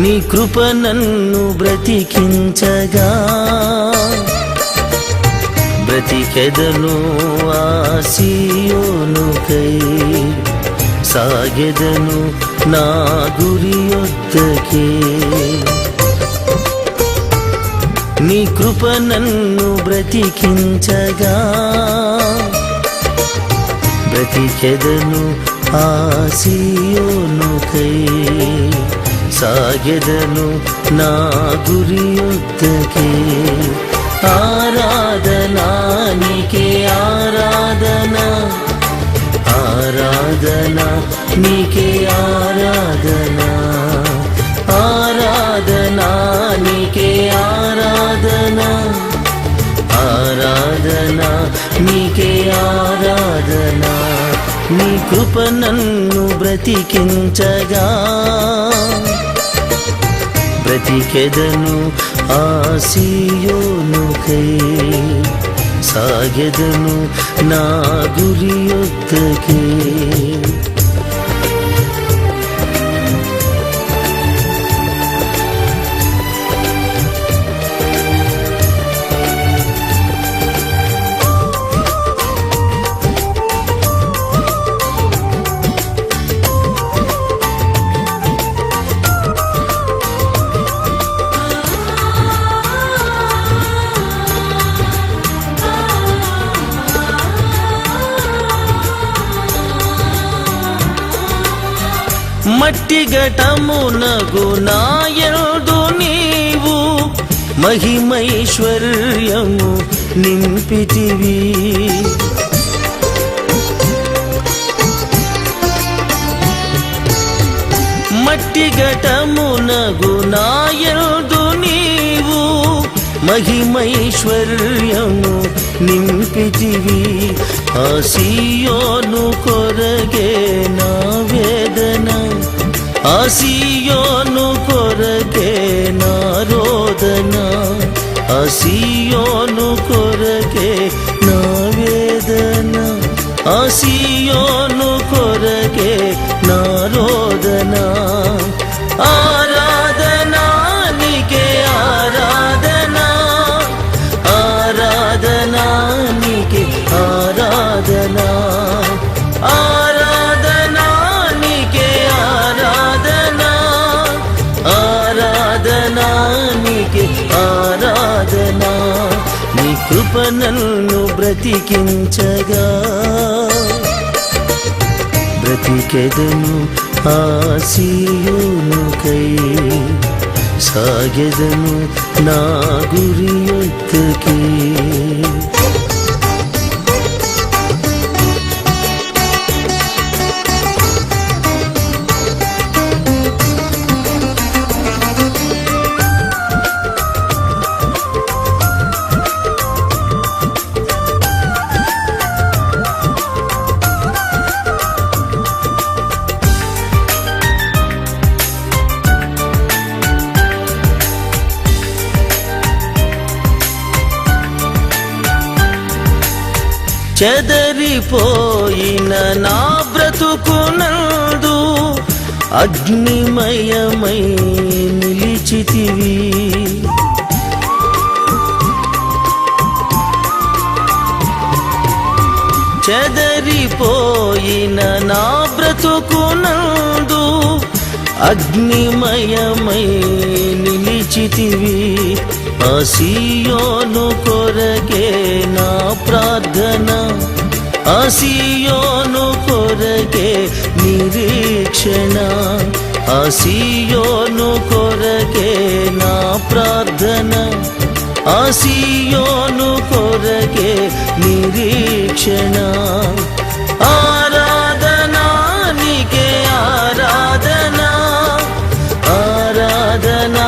నీ కృప నన్ను బ్రతికించగా బ్రతికెదను ఆ సీయోనుకై సాగెదను నా గురి యొద్దకే నీ కృప నన్ను బ్రతికించగా బ్రతికెదను ఆ సీయోనుకై సాగెదను నా గురి యొద్దకే ఆరాధనా నీకే ఆరాధనా ఆరాధనా నీకే ఆరాధనా ఆరాధనా నీకే ఆరాధనా ఆరాధనా నీకే ఆరాధనా నీ కృప నన్ను బ్రతికించగా బ్రతికెదను ఆ సీయోనుకై సాగెదను నా గురి యొద్దకే మట్టి ఘటమునగు నాయందు నీవు మహిమైశ్వర్యము నింపితివి మట్టి ఘటమునగు నాయందు నీవు మహిమైశ్వర్యము నింపితివి ఆ సీయోను కొరగే నా వేదన ఆ సీయోను కొరకే నా రోదన ఆ సీయోను కొరకే నా వేదన ఆ సీయోను కొరకే నా రోదన ఆరాధనా నీకే ఆరాధనా ఆరాధనా నీకే ఆరాధనా ఆరాధనా నీకే ఆరాధనా ఆరాధనా నీకే ఆరాధనా నీ కృప నన్ను బ్రతికించగా బ్రతికెదను ఆ సీయోనుకై సాగెదను నా గురి యొద్దకే చెదరిపోయిన నా బ్రతుకునందు అగ్నిమయమై నిలిచితివి చెదరిపోయిన నా బ్రతుకునందు అగ్నిమయమై నిలిచితివి ఆ సీయోను కొరకే నా ప్రార్థన ఆ సీయోను కొరకే నిరీక్షణ ఆ సీయోను కొరకే నా ప్రార్థన ఆ సీయోను కొరకే నిరీక్షణ ఆరాధనా నీకే ఆరాధనా ఆరాధనా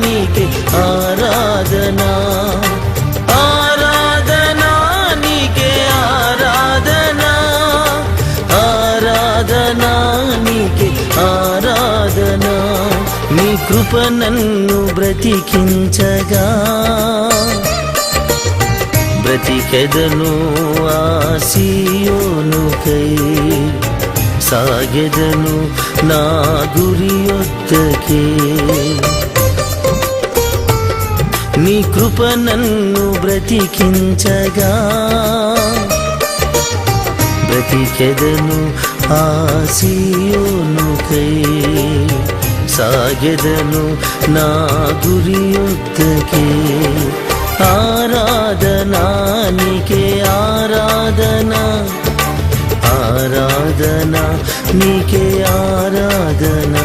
నీకే ఆరాధనా ఆరాధనా నీకే ఆరాధనా ఆరాధనా నీకే ఆరాధనా నీ కృప నన్ను బ్రతికించగా బ్రతికెదను ఆ సీయోనుకై సాగెదను నా గురి యొద్దకే. నీ కృప నన్ను బ్రతికించగా బ్రతికెదను ఆ సీయోనుకై. సాగెదను నా గురి యొద్దకే. ఆరాధనా నీకే ఆరాధన, ఆరాధన నీకే ఆరాధన,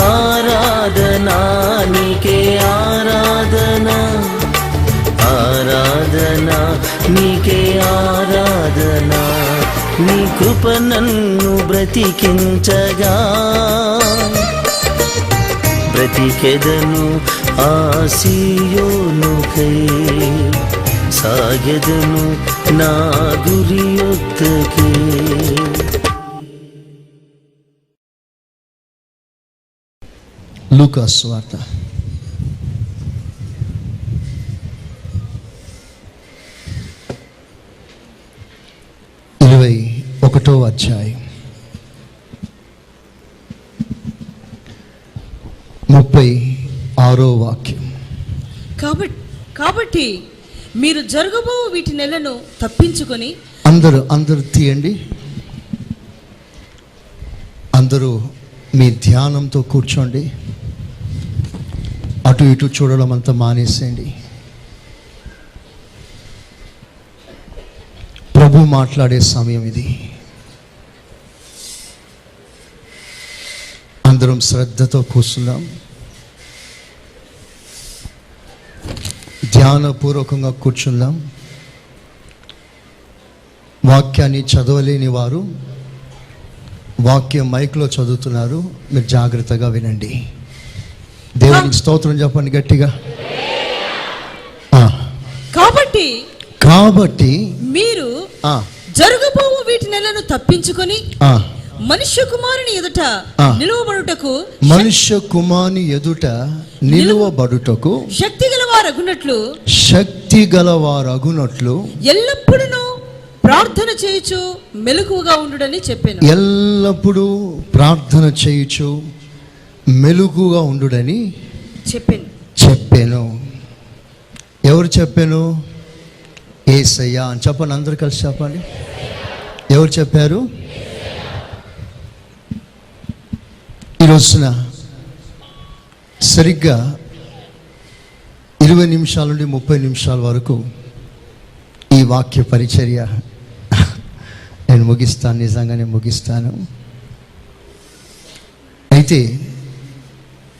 ఆరాధనా నీకే ఆరాధన, ఆరాధన నీకే ఆరాధన. నీ కృప నన్ను బ్రతికించగా బ్రతికెదను ఆ సీయోనుకై. సాగెదను నా గురి యొద్దకే. లూకా సువార్త 21వ అధ్యాయం 36వ వాక్యం. కాబట్టి మీరు జరగబో వీటి నెలను తప్పించుకొని. అందరూ తీయండి. అందరూ మీ ధ్యానంతో కూర్చోండి. అటు ఇటు చూడడం అంతా మానేసేయండి. ప్రభు మాట్లాడే సమయం ఇది. అందరం శ్రద్ధతో కూర్చుందాం. ధ్యానపూర్వకంగా కూర్చుందాం. వాక్యాన్ని చదవలేని వారు వాక్యం మైక్లో చదువుతున్నారు, మీరు జాగ్రత్తగా వినండి. దేవునికి స్తోత్రం చెప్పండి గట్టిగా. కాబట్టి మీరు జరగబోవు వీటి నెలను తప్పించుకొని మనుష్య కుమారుని ఎదుట నిలువబడుటకు, మనుష్య కుమారుని ఎదుట నిలువబడుటకు శక్తి గలవారగునట్లు ఎల్లప్పుడూ ప్రార్థన చేయుచు మెలకువగా ఉండుడని చెప్పాను. ఎల్లప్పుడూ ప్రార్థన చేయుచు మెలకువగా ఉండుడని చెప్పాను. ఎవరు చెప్పాను? యేసయ్య అని చెప్పండి. అందరూ కలిసి చెప్పండి. ఎవరు చెప్పారు? ఈ రోజున సరిగ్గా 20 నిమిషాల నుండి 30 నిమిషాల వరకు ఈ వాక్య పరిచర్య నేను ముగిస్తాను. నిజంగానే ముగిస్తాను. అయితే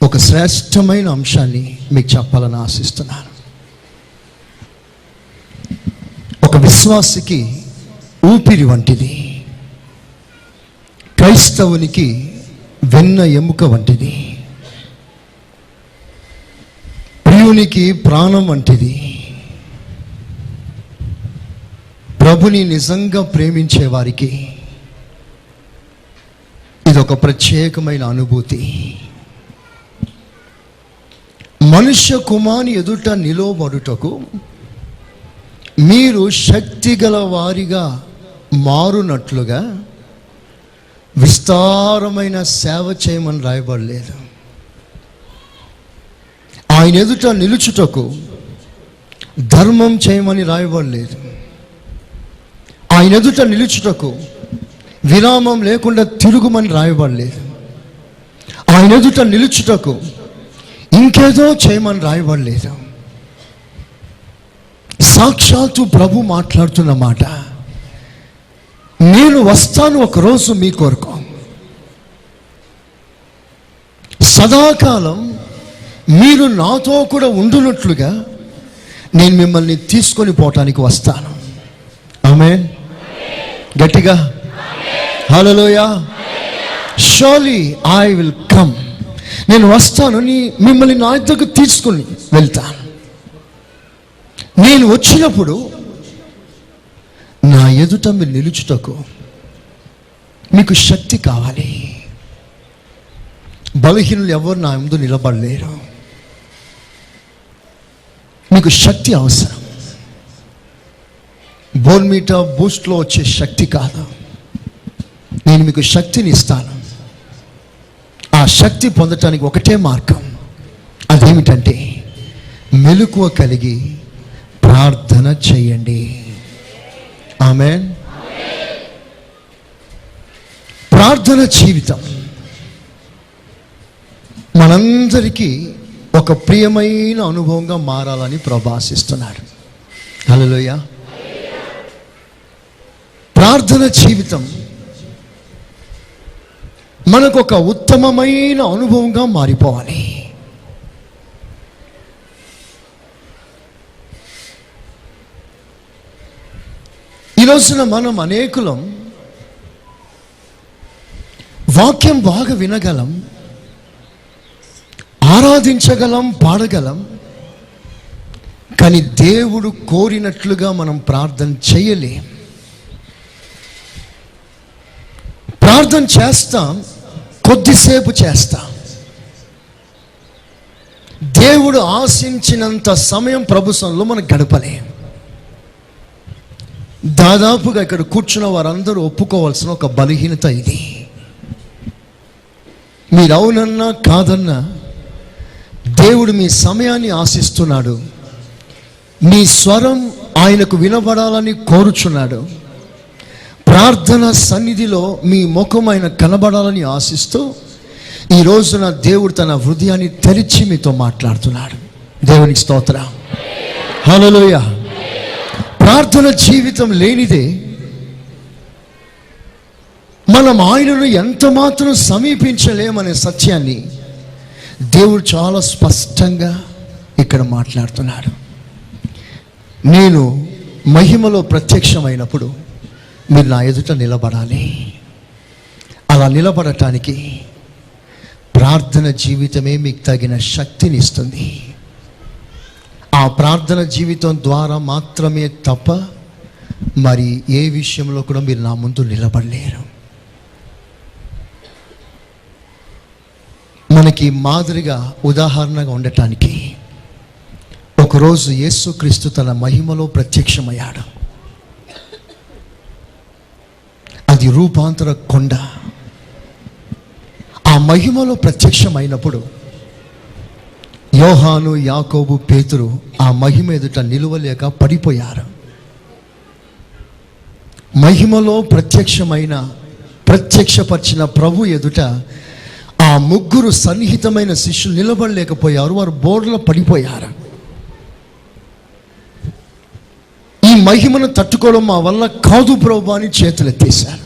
ఒక శ్రేష్టమైన అంశాన్ని మీకు చెప్పాలని ఆశిస్తున్నాను. ఒక విశ్వాసికి ఊపిరి వంటిది, క్రైస్తవునికి వెన్న ఎముక వంటిది, ప్రియునికి ప్రాణం వంటిది. ప్రభుని నిజంగా ప్రేమించే వారికి ఇదొక ప్రత్యేకమైన అనుభూతి. మనుష్య కుమారుని ఎదుట నిలవబడుటకు మీరు శక్తి గల వారిగా మారునట్లుగా విస్తారమైన సేవ చేయమని రాయబడలేదు. ఆయన ఎదుట నిలుచుటకు ధర్మం చేయమని రాయబడలేదు. ఆయన ఎదుట నిలుచుటకు విరామం లేకుండా తిరుగుమని రాయబడలేదు. ఆయన ఎదుట నిలుచుటకు ఇంకేదో చేయమని రాయబడలేదు. సాక్షాత్తు ప్రభు మాట్లాడుతున్న మాట, నేను వస్తాను ఒకరోజు మీ కొరకు, సదాకాలం మీరు నాతో కూడా ఉండునట్లుగా నేను మిమ్మల్ని తీసుకొని పోవటానికి వస్తాను. ఆమేన్. గట్టిగా హల్లెలూయా. Surely I will come. నేను వస్తాను, మిమ్మల్ని నా దగ్గరకు తీసుకొని వెళ్తాను. నేను వచ్చినప్పుడు నా ఎదుట మీరు నిలుచుటకు మీకు శక్తి కావాలి. బలహీనులు ఎవరు నా ముందు నిలబడలేరు. మీకు శక్తి అవసరం. బోర్న్మీటా బూస్ట్లో వచ్చే శక్తి కాదు. నీ నేను మీకు శక్తిని ఇస్తాను. ఆ శక్తి పొందటానికి ఒకటే మార్గం, అదేమిటంటే మెలకువ కలిగి ప్రార్థన చేయండి. ఆమేన్. ప్రార్థన జీవితం మనందరికీ ఒక ప్రియమైన అనుభవంగా మారాలని ప్రభు ఆశిస్తున్నాడు. హల్లెలూయా. ప్రార్థన జీవితం మనకు ఒక ఉత్తమమైన అనుభవంగా మారిపోవాలి. ఈ రోజున మనం అనేకులం వాక్యం బాగా వినగలం, ఆరాధించగలం, పాడగలం, కానీ దేవుడు కోరినట్లుగా మనం ప్రార్థన చేయలేం. ప్రార్థన చేస్తాం, కొద్దిసేపు చేస్తాం. దేవుడు ఆశించినంత సమయం ప్రభుత్వంలో మనం గడపలేం. దాదాపుగా ఇక్కడ కూర్చున్న వారందరూ ఒప్పుకోవాల్సిన ఒక బలహీనత ఇది. మీరు అవునన్నా కాదన్నా దేవుడు మీ సమయాన్ని ఆశిస్తున్నాడు. మీ స్వరం ఆయనకు వినబడాలని కోరుచున్నాడు. ప్రార్థన సన్నిధిలో మీ ముఖం ఆయన కనబడాలని ఆశిస్తూ ఈ రోజున దేవుడు తన హృదయాన్ని తెరిచి మీతో మాట్లాడుతున్నాడు. దేవునికి స్తోత్రం. హల్లెలూయా. ప్రార్థన జీవితం లేనిదే మనం ఆయనను ఎంత మాత్రం సమీపించలేమనే సత్యాన్ని దేవుడు చాలా స్పష్టంగా ఇక్కడ మాట్లాడుతున్నాడు. నేను మహిమలో ప్రత్యక్షమైనప్పుడు మీరు నా ఎదుట నిలబడాలి. అలా నిలబడటానికి ప్రార్థన జీవితమే మీకు తగిన శక్తిని ఇస్తుంది. ఆ ప్రార్థన జీవితం ద్వారా మాత్రమే తప్ప మరి ఏ విషయంలో కూడా మీరు నా ముందు నిలబడలేరు. మనకి మాదిరిగా ఉదాహరణగా ఉండటానికి ఒకరోజు యేసుక్రీస్తు తన మహిమలో ప్రత్యక్షమయ్యాడు. అది రూపాంతర కొండ. ఆ మహిమలో ప్రత్యక్షమైనప్పుడు యోహాను, యాకోబు, పేతురు ఆ మహిమ ఎదుట నిలువలేక పడిపోయారు. మహిమలో ప్రత్యక్షపరిచిన ప్రభు ఎదుట ఆ ముగ్గురు సన్నిహితమైన శిష్యులు నిలబడలేకపోయారు. వారు బోర్లో పడిపోయారు. ఈ మహిమను తట్టుకోవడం మా వల్ల కాదు ప్రభు అని చేతులెత్తేశారు.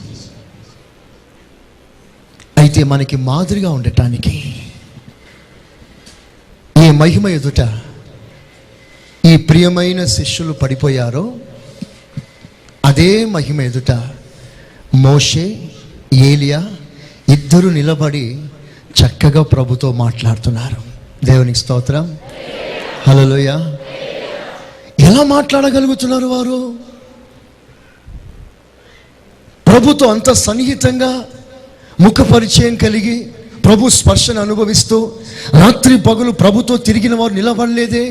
అయితే మనకి మాదిరిగా ఉండటానికి ఈ మహిమ ఎదుట ఈ ప్రియమైన శిష్యులు పడిపోయారో అదే మహిమ ఎదుట మోషే, ఏలియా ఇద్దరు నిలబడి చక్కగా ప్రభుతో మాట్లాడుతున్నారు. దేవునికి స్తోత్రం. హల్లెలూయా. ఎలా మాట్లాడగలుగుతున్నారు వారు? ప్రభుతో అంత సన్నిహితంగా ముఖ పరిచయం కలిగి ప్రభు స్పర్శను అనుభవిస్తూ రాత్రి పగలు ప్రభుతో తిరిగిన వారు నిలబడలేదే?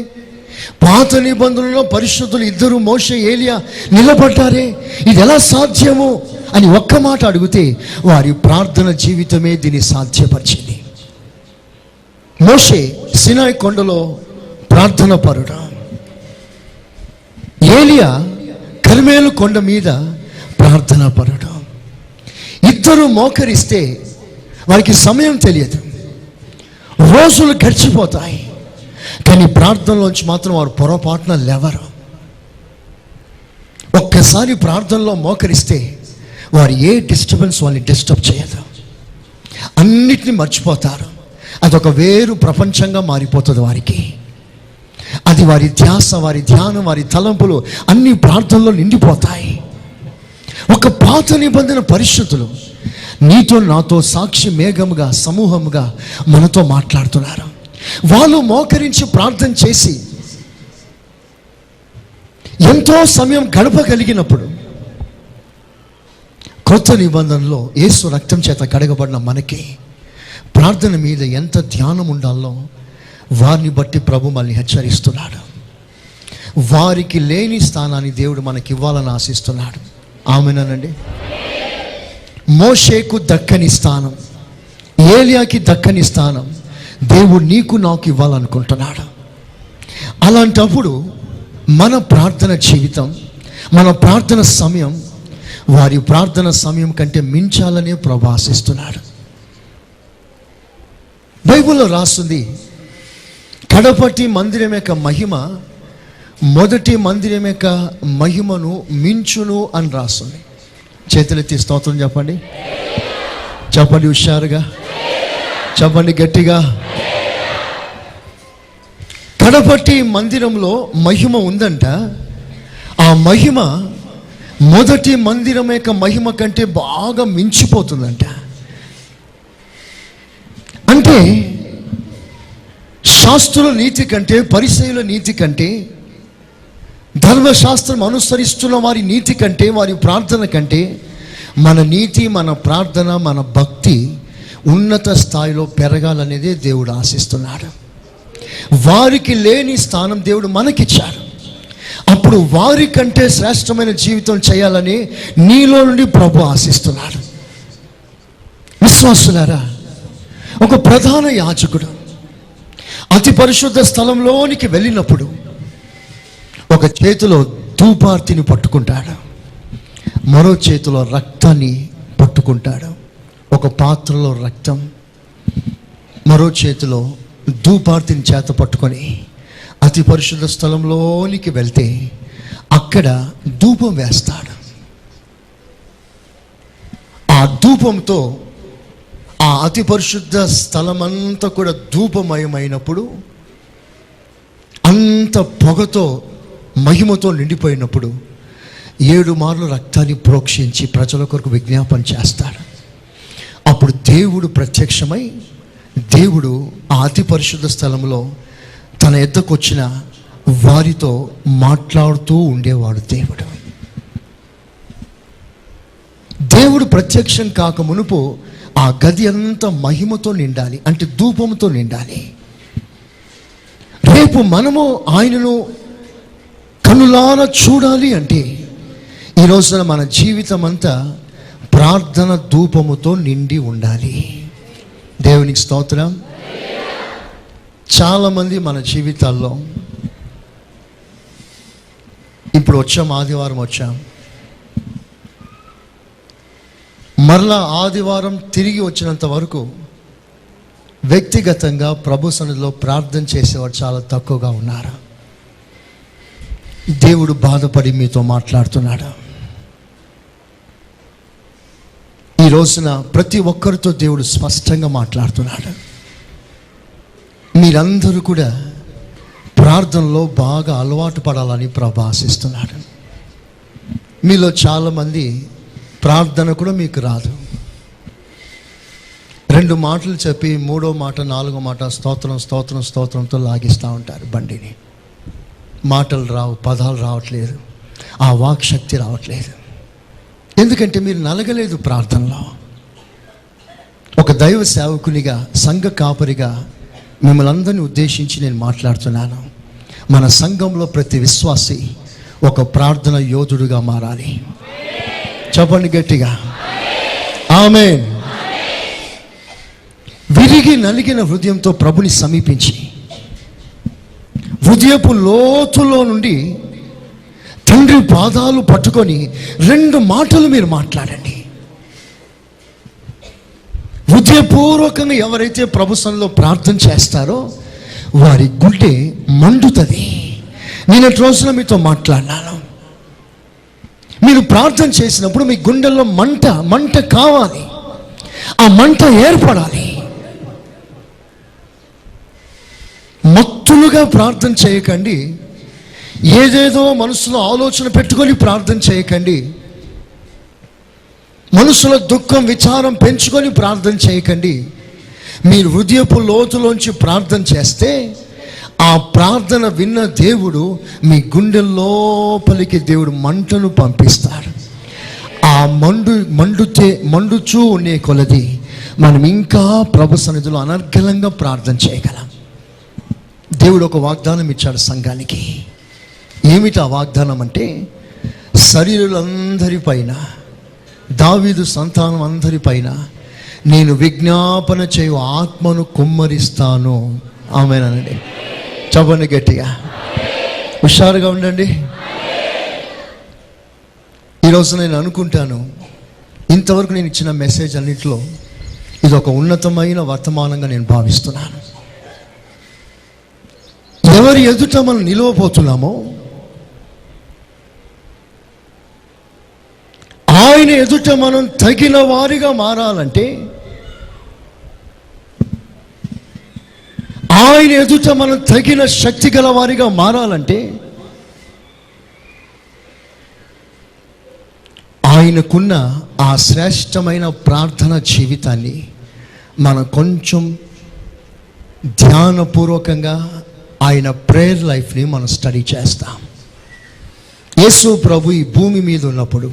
పాత నిబంధనలో పరిశుద్ధులు ఇద్దరు మోషే, ఏలియా నిలబడ్డారే, ఇది ఎలా సాధ్యము అని ఒక్క మాట అడిగితే వారి ప్రార్థన జీవితమే దీన్ని సాధ్యపరిచింది. మోషే సినాయి కొండలో ప్రార్థన పరుడు, ఏలియా కర్మేలు కొండ మీద ప్రార్థన పరుడు. ఇద్దరు మోకరిస్తే వారికి సమయం తెలియదు, రోజులు గడిచిపోతాయి, కానీ ప్రార్థనలోంచి మాత్రం వారు పొరపాటున లేవరు. ఒక్కసారి ప్రార్థనలో మోకరిస్తే వారు ఏ డిస్టర్బెన్స్ వాళ్ళని డిస్టర్బ్ చేయదు. అన్నిటిని మర్చిపోతారు. అదొక వేరు ప్రపంచంగా మారిపోతుంది వారికి. అది వారి ధ్యాస, వారి ధ్యానం, వారి తలంపులు అన్ని ప్రార్థనలో నిండిపోతాయి. ఒక పాత నిబంధన పరిశుద్ధులు నీతో నాతో సాక్షి మేఘముగా సమూహముగా మనతో మాట్లాడుతున్నారు. వాళ్ళు మోకరించి ప్రార్థన చేసి ఎంతో సమయం గడపగలిగినప్పుడు కొత్త నిబంధనలో యేసు రక్తం చేత కడగబడిన మనకి ప్రార్థన మీద ఎంత ధ్యానం ఉండాలో వారిని బట్టి ప్రభు మనల్ని హెచ్చరిస్తున్నాడు. వారికి లేని స్థానాన్ని దేవుడు మనకి ఇవ్వాలని ఆశిస్తున్నాడు. ఆమేనండి. మోషేకు దక్కని స్థానం, ఏలియాకి దక్కని స్థానం దేవుడు నీకు నాకు ఇవ్వాలనుకుంటున్నాడు. అలాంటప్పుడు మన ప్రార్థన జీవితం, మన ప్రార్థన సమయం వారి ప్రార్థన సమయం కంటే మించాలనే ప్రభు ఆశిస్తున్నాడు. బైబిల్లో రాస్తుంది, కడపటి మందిరం యొక్క మహిమ మొదటి మందిరం యొక్క మహిమను మించును అని రాస్తుంది. చేతులెత్తి స్తోత్రం చెప్పండి, చెప్పండి హుషారుగా, చెప్పండి గట్టిగా. కడపటి మందిరంలో మహిమ ఉందంట. ఆ మహిమ మొదటి మందిరం యొక్క మహిమ కంటే బాగా మించిపోతుందంట. అంటే శాస్త్రుల నీతి కంటే, పరిసయ్యుల నీతి కంటే, ధర్మశాస్త్రం అనుసరిస్తున్న వారి నీతి కంటే, వారి ప్రార్థన కంటే మన నీతి, మన ప్రార్థన, మన భక్తి ఉన్నత స్థాయిలో పెరగాలనేదే దేవుడు ఆశిస్తున్నాడు. వారికి లేని స్థానం దేవుడు మనకిచ్చాడు. అప్పుడు వారి కంటే శ్రేష్టమైన జీవితం చేయాలని నీలో నుండి ప్రభు ఆశిస్తున్నాడు. విశ్వాసులారా, ఒక ప్రధాన యాజకుడు అతి పరిశుద్ధ స్థలంలోనికి వెళ్ళినప్పుడు ఒక చేతిలో ధూపార్తిని పట్టుకుంటాడు, మరో చేతిలో రక్తాన్ని పట్టుకుంటాడు. ఒక పాత్రలో రక్తం, మరో చేతిలో ధూపార్తిని చేత పట్టుకొని అతి పరిశుద్ధ స్థలంలోనికి వెళ్తే అక్కడ ధూపం వేస్తాడు. ఆ ధూపంతో ఆ అతి పరిశుద్ధ స్థలమంతా కూడా ధూపమయమైనప్పుడు, అంత పొగతో మహిమతో నిండిపోయినప్పుడు 7 మార్లు రక్తాన్ని ప్రోక్షించి ప్రజల కొరకు విజ్ఞాపన చేస్తాడు. అప్పుడు దేవుడు ప్రత్యక్షమై, దేవుడు ఆ అతి పరిశుద్ధ స్థలంలో తన ఎద్దకు వచ్చిన వారితో మాట్లాడుతూ ఉండేవాడు. దేవుడు ప్రత్యక్షం కాక మునుపు ఆ గది అంతా మహిమతో నిండాలి, అంటే ధూపంతో నిండాలి. రేపు మనము ఆయనను కనులారా చూడాలి అంటే ఈ రోజున మన జీవితం అంతా ప్రార్థన ధూపముతో నిండి ఉండాలి. దేవునికి స్తోత్రం. చాలామంది మన జీవితాల్లో, ఇప్పుడు వచ్చాం, ఆదివారం వచ్చాం, మరలా ఆదివారం తిరిగి వచ్చినంత వరకు వ్యక్తిగతంగా ప్రభు సన్నిధిలో ప్రార్థన చేసేవారు చాలా తక్కువగా ఉన్నారు. దేవుడు బాధపడి మీతో మాట్లాడుతున్నాడు. ఈ రోజున ప్రతి ఒక్కరితో దేవుడు స్పష్టంగా మాట్లాడుతున్నాడు. మీరందరూ కూడా ప్రార్థనలో బాగా అలవాటు పడాలని ప్రభు ఆశిస్తున్నాడు. మీలో చాలామంది ప్రార్థన కూడా మీకు రాదు. 2 మాటలు చెప్పి 3వ మాట 4వ మాట స్తోత్రం స్తోత్రం స్తోత్రంతో లాగిస్తూ ఉంటారు బండిని. మాటలు రావు, పదాలు రావట్లేదు, ఆ వాక్ శక్తి రావట్లేదు. ఎందుకంటే మీరు నలగలేదు ప్రార్థనలో. ఒక దైవ సేవకునిగా, సంఘ కాపరిగా మిమ్మల్ని అందరినీ ఉద్దేశించి నేను మాట్లాడుతున్నాను. మన సంఘంలో ప్రతి విశ్వాసి ఒక ప్రార్థన యోధుడుగా మారాలి. చెప్పండి గట్టిగా, ఆమేన్. విరిగి నలిగిన హృదయంతో ప్రభుని సమీపించి హృదయపు లోతులో నుండి తండ్రి పాదాలు పట్టుకొని 2 మాటలు మీరు మాట్లాడండి. హృదయపూర్వకంగా ఎవరైతే ప్రభు సన్నిధిలో ప్రార్థన చేస్తారో వారి గుండె మండుతుంది. నిన్నటి రోజున మీతో మాట్లాడినాను. మీరు ప్రార్థన చేసినప్పుడు మీ గుండెల్లో మంట కావాలి, ఆ మంట ఏర్పడాలి. మత్తులుగా ప్రార్థన చేయకండి. ఏదేదో మనసులో ఆలోచన పెట్టుకొని ప్రార్థన చేయకండి. మనసులో దుఃఖం, విచారం పెంచుకొని ప్రార్థన చేయకండి. మీరు హృదయపు లోతులోంచి ప్రార్థన చేస్తే ఆ ప్రార్థన విన్న దేవుడు మీ గుండె లోపలికి దేవుడు మంటను పంపిస్తాడు. ఆ మండుచూ ఉండే కొలది మనం ఇంకా ప్రభు సన్నిధిలో అనర్గళంగా ప్రార్థన చేయగలం. దేవుడు ఒక వాగ్దానం ఇచ్చాడు సంఘానికి. ఏమిటి ఆ వాగ్దానం అంటే, శరీరులందరి పైన దావీదు సంతానం అందరిపైన నేను విజ్ఞాపన చేయు ఆత్మను కుమ్మరిస్తాను. ఆమేనండి. చెప్పండి గట్టిగా. హుషారుగా ఉండండి. ఈరోజు నేను అనుకుంటాను, ఇంతవరకు నేను ఇచ్చిన మెసేజ్ అన్నింటిలో ఇది ఒక ఉన్నతమైన వర్తమానంగా నేను భావిస్తున్నాను. ఎవరి ఎదుట మనం నిలవబోతున్నామో ఆయన ఎదుట మనం తగిన వారిగా మారాలంటే, ఆయన ఎదుట మనం తగిన శక్తి గల వారిగా మారాలంటే ఆయనకున్న ఆ శ్రేష్టమైన ప్రార్థన జీవితాన్ని మనం కొంచెం ధ్యానపూర్వకంగా ఆయన ప్రేయర్ లైఫ్ని మనం స్టడీ చేస్తాం. యేసు ప్రభు ఈ భూమి మీద ఉన్నప్పుడు,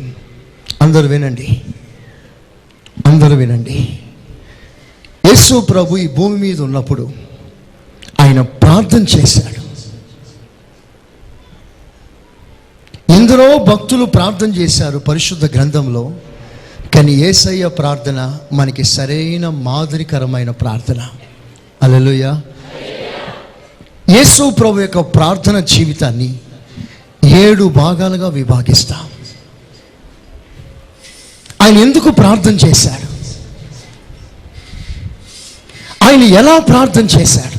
అందరూ వినండి, యేసు ప్రభు ఈ భూమి మీద ఉన్నప్పుడు ఆయన ప్రార్థన చేశాడు. ఎందరో భక్తులు ప్రార్థన చేశారు పరిశుద్ధ గ్రంథంలో, కానీ యేసయ్య ప్రార్థన మనకి సరైన మాదిరికరమైన ప్రార్థన. హల్లెలూయా. యేసు ప్రభు యొక్క ప్రార్థన జీవితాన్ని 7 భాగాలుగా విభాగిస్తాం. ఆయన ఎందుకు ప్రార్థన చేశాడు, ఆయన ఎలా ప్రార్థన చేశాడు,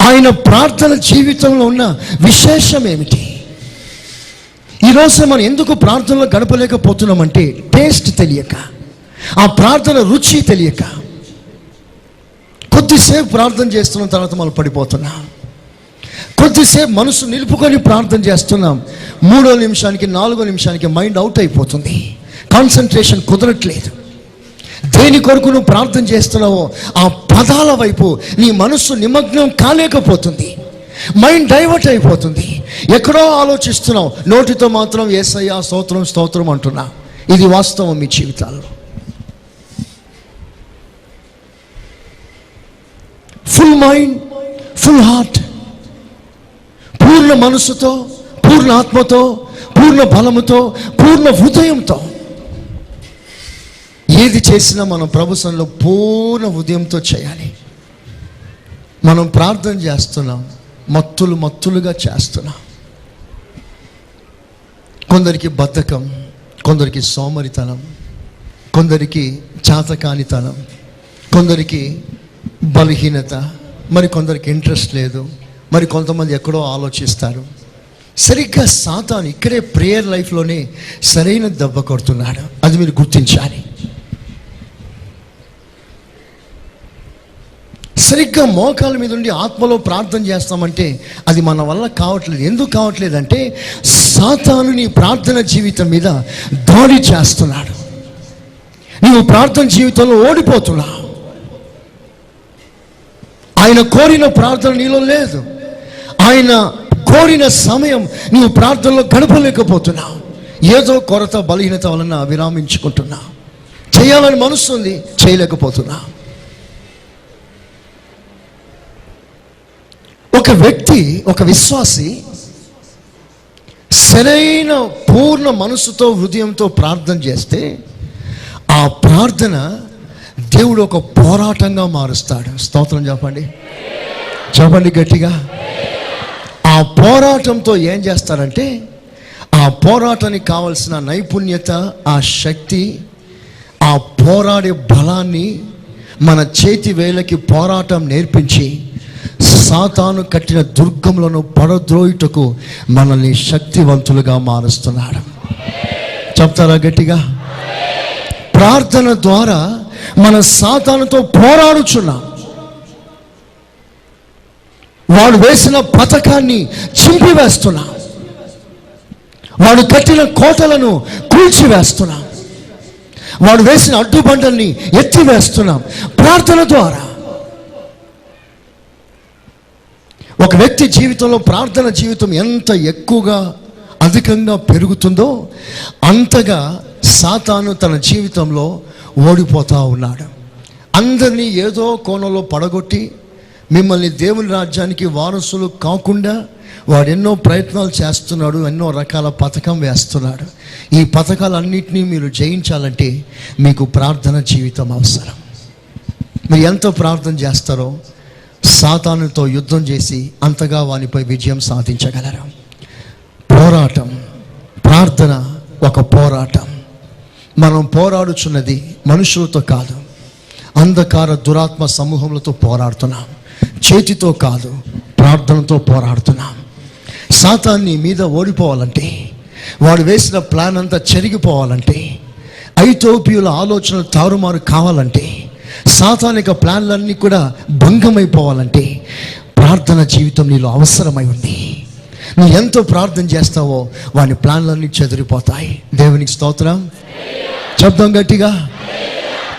ఆయన ప్రార్థన జీవితంలో ఉన్న విశేషం ఏమిటి? ఈరోజు మనం ఎందుకు ప్రార్థనలో గడపలేకపోతున్నామంటే టేస్ట్ తెలియక, ఆ ప్రార్థన రుచి తెలియక. కొద్దిసేపు ప్రార్థన చేస్తున్న తర్వాత మనం పడిపోతున్నాం. కొద్దిసేపు మనసు నిలుపుకొని ప్రార్థన చేస్తున్నాం, 3వ నిమిషానికి 4వ నిమిషానికి మైండ్ అవుట్ అయిపోతుంది. కాన్సన్ట్రేషన్ కుదరట్లేదు. దేని కొరకు నువ్వు ప్రార్థన చేస్తున్నావో ఆ పదాల వైపు నీ మనస్సు నిమగ్నం కాలేకపోతుంది. మైండ్ డైవర్ట్ అయిపోతుంది. ఎక్కడో ఆలోచిస్తున్నావు, నోటితో మాత్రం యేసయ్యా స్తోత్రం స్తోత్రం అంటున్నా. ఇది వాస్తవం మీ జీవితాల్లో. ఫుల్ మైండ్, ఫుల్ హార్ట్, పూర్ణ మనసుతో, పూర్ణ ఆత్మతో, పూర్ణ బలముతో, పూర్ణ హృదయంతో ఏది చేసినా మనం ప్రభు సన్నిధిలో పూర్ణ హృదయంతో చేయాలి. మనం ప్రార్థన చేస్తున్నాం, మత్తులుగా చేస్తున్నాం. కొందరికి బద్ధకం, కొందరికి సోమరితనం, కొందరికి చాతకానితనం, కొందరికి బలహీనత, మరి కొందరికి ఇంట్రెస్ట్ లేదు, మరి కొంతమంది ఎక్కడో ఆలోచిస్తారు. సరిగ్గా సాతాను ఇక్కడే ప్రేయర్ లైఫ్లోనే సరైన దెబ్బ కొడుతున్నాడు. అది మీరు గుర్తించాలి. సరిగ్గా మోకాల మీద ఉండి ఆత్మలో ప్రార్థన చేస్తామంటే అది మన వల్ల కావట్లేదు. ఎందుకు కావట్లేదంటే సాతాను నీ ప్రార్థన జీవితం మీద దాడి చేస్తున్నాడు. నీవు ప్రార్థన జీవితంలో ఓడిపోతున్నావు. ఆయన కోరిన ప్రార్థన నీలో లేదు. ఆయన కోరిన సమయం నీవు ప్రార్థనలో గడపలేకపోతున్నావు. ఏదో కొరత, బలహీనత వలన విరామించుకుంటున్నావు. చేయాలని మనసు ఉంది, చేయలేకపోతున్నావు. ఒక వ్యక్తి, ఒక విశ్వాసి సరైన పూర్ణ మనసుతో, హృదయంతో ప్రార్థన చేస్తే ఆ ప్రార్థన దేవుడు ఒక పోరాటంగా మారుస్తాడు. స్తోత్రం చెప్పండి, చెప్పండి గట్టిగా. ఆ పోరాటంతో ఏం చేస్తాడంటే ఆ పోరాటానికి కావలసిన నైపుణ్యత, ఆ శక్తి, ఆ పోరాడే బలాన్ని మన చేతి వేలకి పోరాటం నేర్పించి సాతాను కట్టిన దుర్గములను పడద్రోయుటకు మనల్ని శక్తివంతులుగా మారుస్తున్నాడు. చెప్తారా గట్టిగా? ప్రార్థన ద్వారా మన సాతానుతో పోరాడుచున్నాం. వాడు వేసిన పథకాన్ని చింపివేస్తున్నాం. వాడు కట్టిన కోటలను కూల్చివేస్తున్నాం. వాడు వేసిన అడ్డుబండల్ని ఎత్తివేస్తున్నాం ప్రార్థన ద్వారా. ఒక వ్యక్తి జీవితంలో ప్రార్థన జీవితం ఎంత ఎక్కువగా, అధికంగా పెరుగుతుందో అంతగా సాతాను తన జీవితంలో ఓడిపోతూ ఉన్నాడు. అందరినీ ఏదో కోణంలో పడగొట్టి మిమ్మల్ని దేవుని రాజ్యానికి వారసులు కాకుండా వాడు ఎన్నో ప్రయత్నాలు చేస్తున్నాడు, ఎన్నో రకాల పథకం వేస్తున్నాడు. ఈ పథకాలన్నింటినీ మీరు జయించాలంటే మీకు ప్రార్థన జీవితం అవసరం. మీరు ఎంత ప్రార్థన చేస్తారో సాతానుతో యుద్ధం చేసి అంతగా వానిపై విజయం సాధించగలరు. పోరాటం, ప్రార్థన ఒక పోరాటం. మనం పోరాడుచున్నది మనుషులతో కాదు, అంధకార దురాత్మ సమూహములతో పోరాడుతున్నాం. చేతితో కాదు, ప్రార్థనతో పోరాడుతున్నాం. సాతాన్ని మీద ఓడిపోవాలంటే, వాడు వేసిన ప్లాన్ అంతా చెరిగిపోవాలంటే, ఐతోపియుల ఆలోచనలు తారుమారు కావాలంటే, సాతానిక ప్లాన్లన్నీ కూడా భంగమైపోవాలంటే ప్రార్థన జీవితం నీలో అవసరమై ఉంది. నువ్వు ఎంతో ప్రార్థన చేస్తావో వాని ప్లాన్లన్నీ చెదిరిపోతాయి. దేవునికి స్తోత్రం. చెప్దాం గట్టిగా.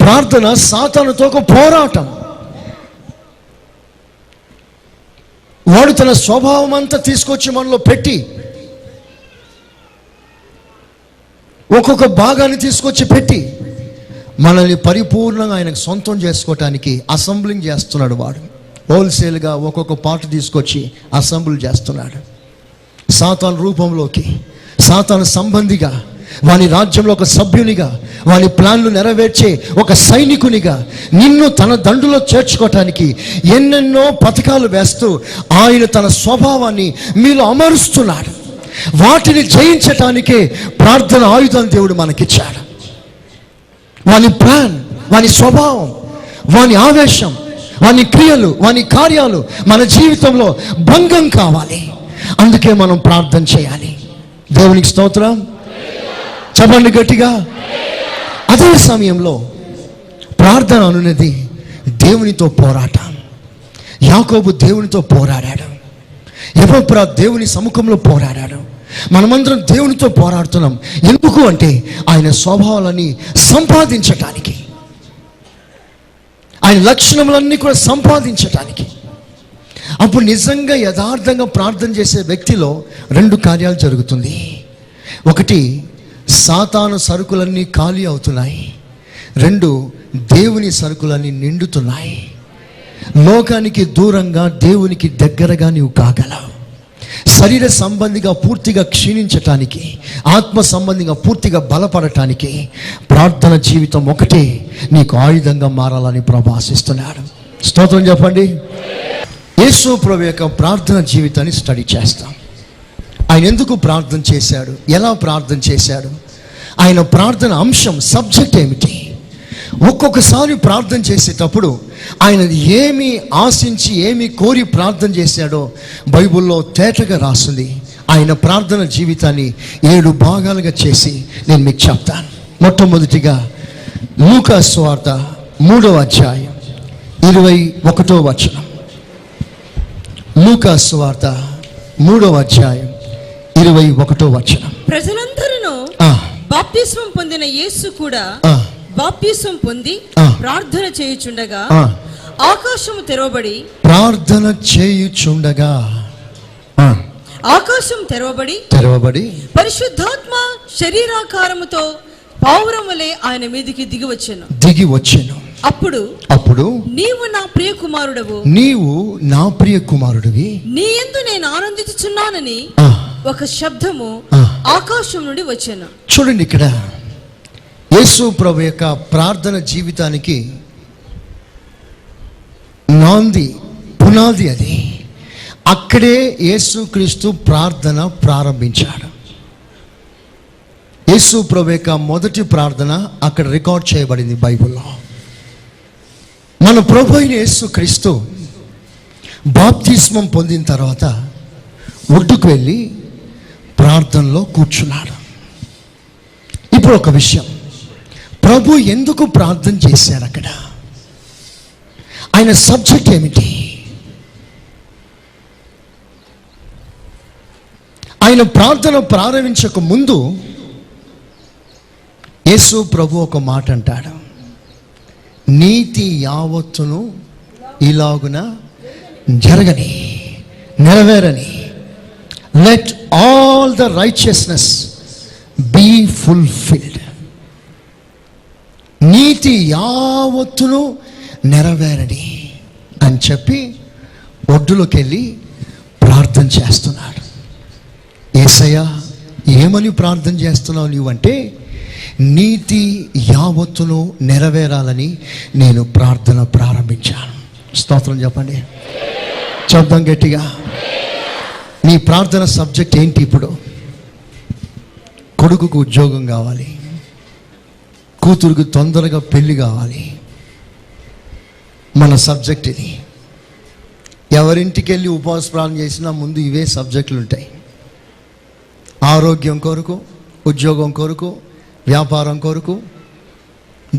ప్రార్థన సాతానుతో ఒక పోరాటం. వాడు తన స్వభావం అంతా తీసుకొచ్చి మనలో పెట్టి ఒక్కొక్క భాగాన్ని తీసుకొచ్చి పెట్టి మనల్ని పరిపూర్ణంగా ఆయనకు సొంతం చేసుకోవటానికి అసెంబ్లింగ్ చేస్తున్నాడు. వాడు హోల్సేల్గా ఒక్కొక్క పార్ట్ తీసుకొచ్చి అసెంబ్లీ చేస్తున్నాడు. సాతాను రూపంలోకి, సాతాను సంబంధిగా, వాని రాజ్యంలో ఒక సభ్యునిగా, వాని ప్లాన్లు నెరవేర్చే ఒక సైనికునిగా నిన్ను తన దండులో చేర్చుకోవటానికి ఎన్నెన్నో పథకాలు వేస్తూ ఆయన తన స్వభావాన్ని మీలో అమరుస్తున్నాడు. వాటిని జయించటానికే ప్రార్థన ఆయుధం దేవుడు మనకిచ్చాడు. వాని ప్లాన్, వాని స్వభావం, వాని ఆవేశం, వాని క్రియలు, వాని కార్యాలు మన జీవితంలో భంగం కావాలి. అందుకే మనం ప్రార్థన చేయాలి. దేవునికి స్తోత్రం. చెప్పండి గట్టిగా. అదే సమయంలో ప్రార్థన అనున్నది దేవునితో పోరాటం. యాకోబు దేవునితో పోరాడాడు, ఎపఫ్రా దేవుని సముఖంలో పోరాడాడు. మనమందరం దేవునితో పోరాడుతున్నాం. ఎందుకు అంటే ఆయన స్వభావాలని సంపాదించటానికి, ఆయన లక్షణములన్నీ కూడా సంపాదించటానికి. అప్పుడు నిజంగా యథార్థంగా ప్రార్థన చేసే వ్యక్తిలో రెండు కార్యాలు జరుగుతుంది. ఒకటి, సాతాను సరుకులన్నీ ఖాళీ అవుతున్నాయి. రెండు, దేవుని సరుకులన్నీ నిండుతున్నాయి. లోకానికి దూరంగా దేవునికి దగ్గరగా నీవు కాగలవు. శరీర సంబంధిగా పూర్తిగా క్షీణించటానికి, ఆత్మ సంబంధిగా పూర్తిగా బలపడటానికి ప్రార్థన జీవితం ఒకటే నీకు ఆయుధంగా మారాలని ప్రభు ఆశిస్తున్నాడు. స్తోత్రం చెప్పండి. యేసు ప్రభు యొక్క ప్రార్థన జీవితాన్ని స్టడీ చేస్తాం. ఆయన ఎందుకు ప్రార్థన చేశాడు, ఎలా ప్రార్థన చేశాడు, ఆయన ప్రార్థన అంశం, సబ్జెక్ట్ ఏమిటి. ఒక్కొక్కసారి ప్రార్థన చేసేటప్పుడు ఆయన ఏమి ఆశించి ఏమి కోరి ప్రార్థన చేశాడో బైబిల్లో తేటగా రాస్తుంది. ఆయన ప్రార్థన జీవితాన్ని 7 భాగాలుగా చేసి నేను మీకు చెప్తాను. మొట్టమొదటిగా లూకా సువార్త 3వ అధ్యాయం 21వ వచనం. లూకా సువార్త 3వ అధ్యాయం 21వ వచనం. ప్రజలందరూ బాప్తిస్మం పొందిన యేసు కూడా బాప్తిస్మం పొంది ప్రార్థన చేయుచుండగా ఆకాశము తెరవబడి, ప్రార్థన చేయుచుండగా ఆకాశం తెరవబడి పరిశుద్ధాత్మ శరీరాకారముతో పావురం వలె ఆయన మీదికి దిగి వచ్చెను. అప్పుడు నీవు నా ప్రియ కుమారుడవి, నీ యందు నేను ఆనందించుచున్నానని ఒక శబ్దము ఆకాశం నుండి వచ్చెను. చూడండి, ఇక్కడ యేసు ప్రభు యొక్క ప్రార్థన జీవితానికి నాంది, పునాది అది. అక్కడే యేసుక్రీస్తు ప్రార్థన ప్రారంభించాడు. యేసు ప్రభు యొక్క మొదటి ప్రార్థన అక్కడ రికార్డ్ చేయబడింది బైబిల్లో. మన ప్రభు అయిన యేసుక్రీస్తు బాప్తిస్మం పొందిన తర్వాత ఒడ్డుకు వెళ్ళి ప్రార్థనలో కూర్చున్నాడు. ఇప్పుడు ఒక విషయం, ప్రభు ఎందుకు ప్రార్థన చేశారు అక్కడ, ఆయన సబ్జెక్ట్ ఏమిటి? ఆయన ప్రార్థన ప్రారంభించక ముందు యేసు ప్రభు ఒక మాట అంటాడు, నీతి యావత్తును ఇలాగున జరగని, నెరవేరని, let all the righteousness be fulfilled. నీతి యావత్తును నెరవేరని అని చెప్పి ఒడ్డులోకి వెళ్ళి ప్రార్థన చేస్తున్నాడు. యేసయ్యా, ఏమని ప్రార్థన చేస్తున్నావు నీవంటే, నీతి యావత్తును నెరవేరాలని నేను ప్రార్థన ప్రారంభించాను. స్తోత్రం చెప్పండి, చెప్దాం గట్టిగా. నీ ప్రార్థన సబ్జెక్ట్ ఏంటి? ఇప్పుడు కొడుకుకు ఉద్యోగం కావాలి, కూతురుకు తొందరగా పెళ్లి కావాలి. మన సబ్జెక్ట్ ఇది. ఎవరింటికి వెళ్ళి ఉపవాస ప్రార్థన చేసినా ముందు ఇవే సబ్జెక్టులు ఉంటాయి. ఆరోగ్యం కొరకు, ఉద్యోగం కొరకు, వ్యాపారం కొరకు,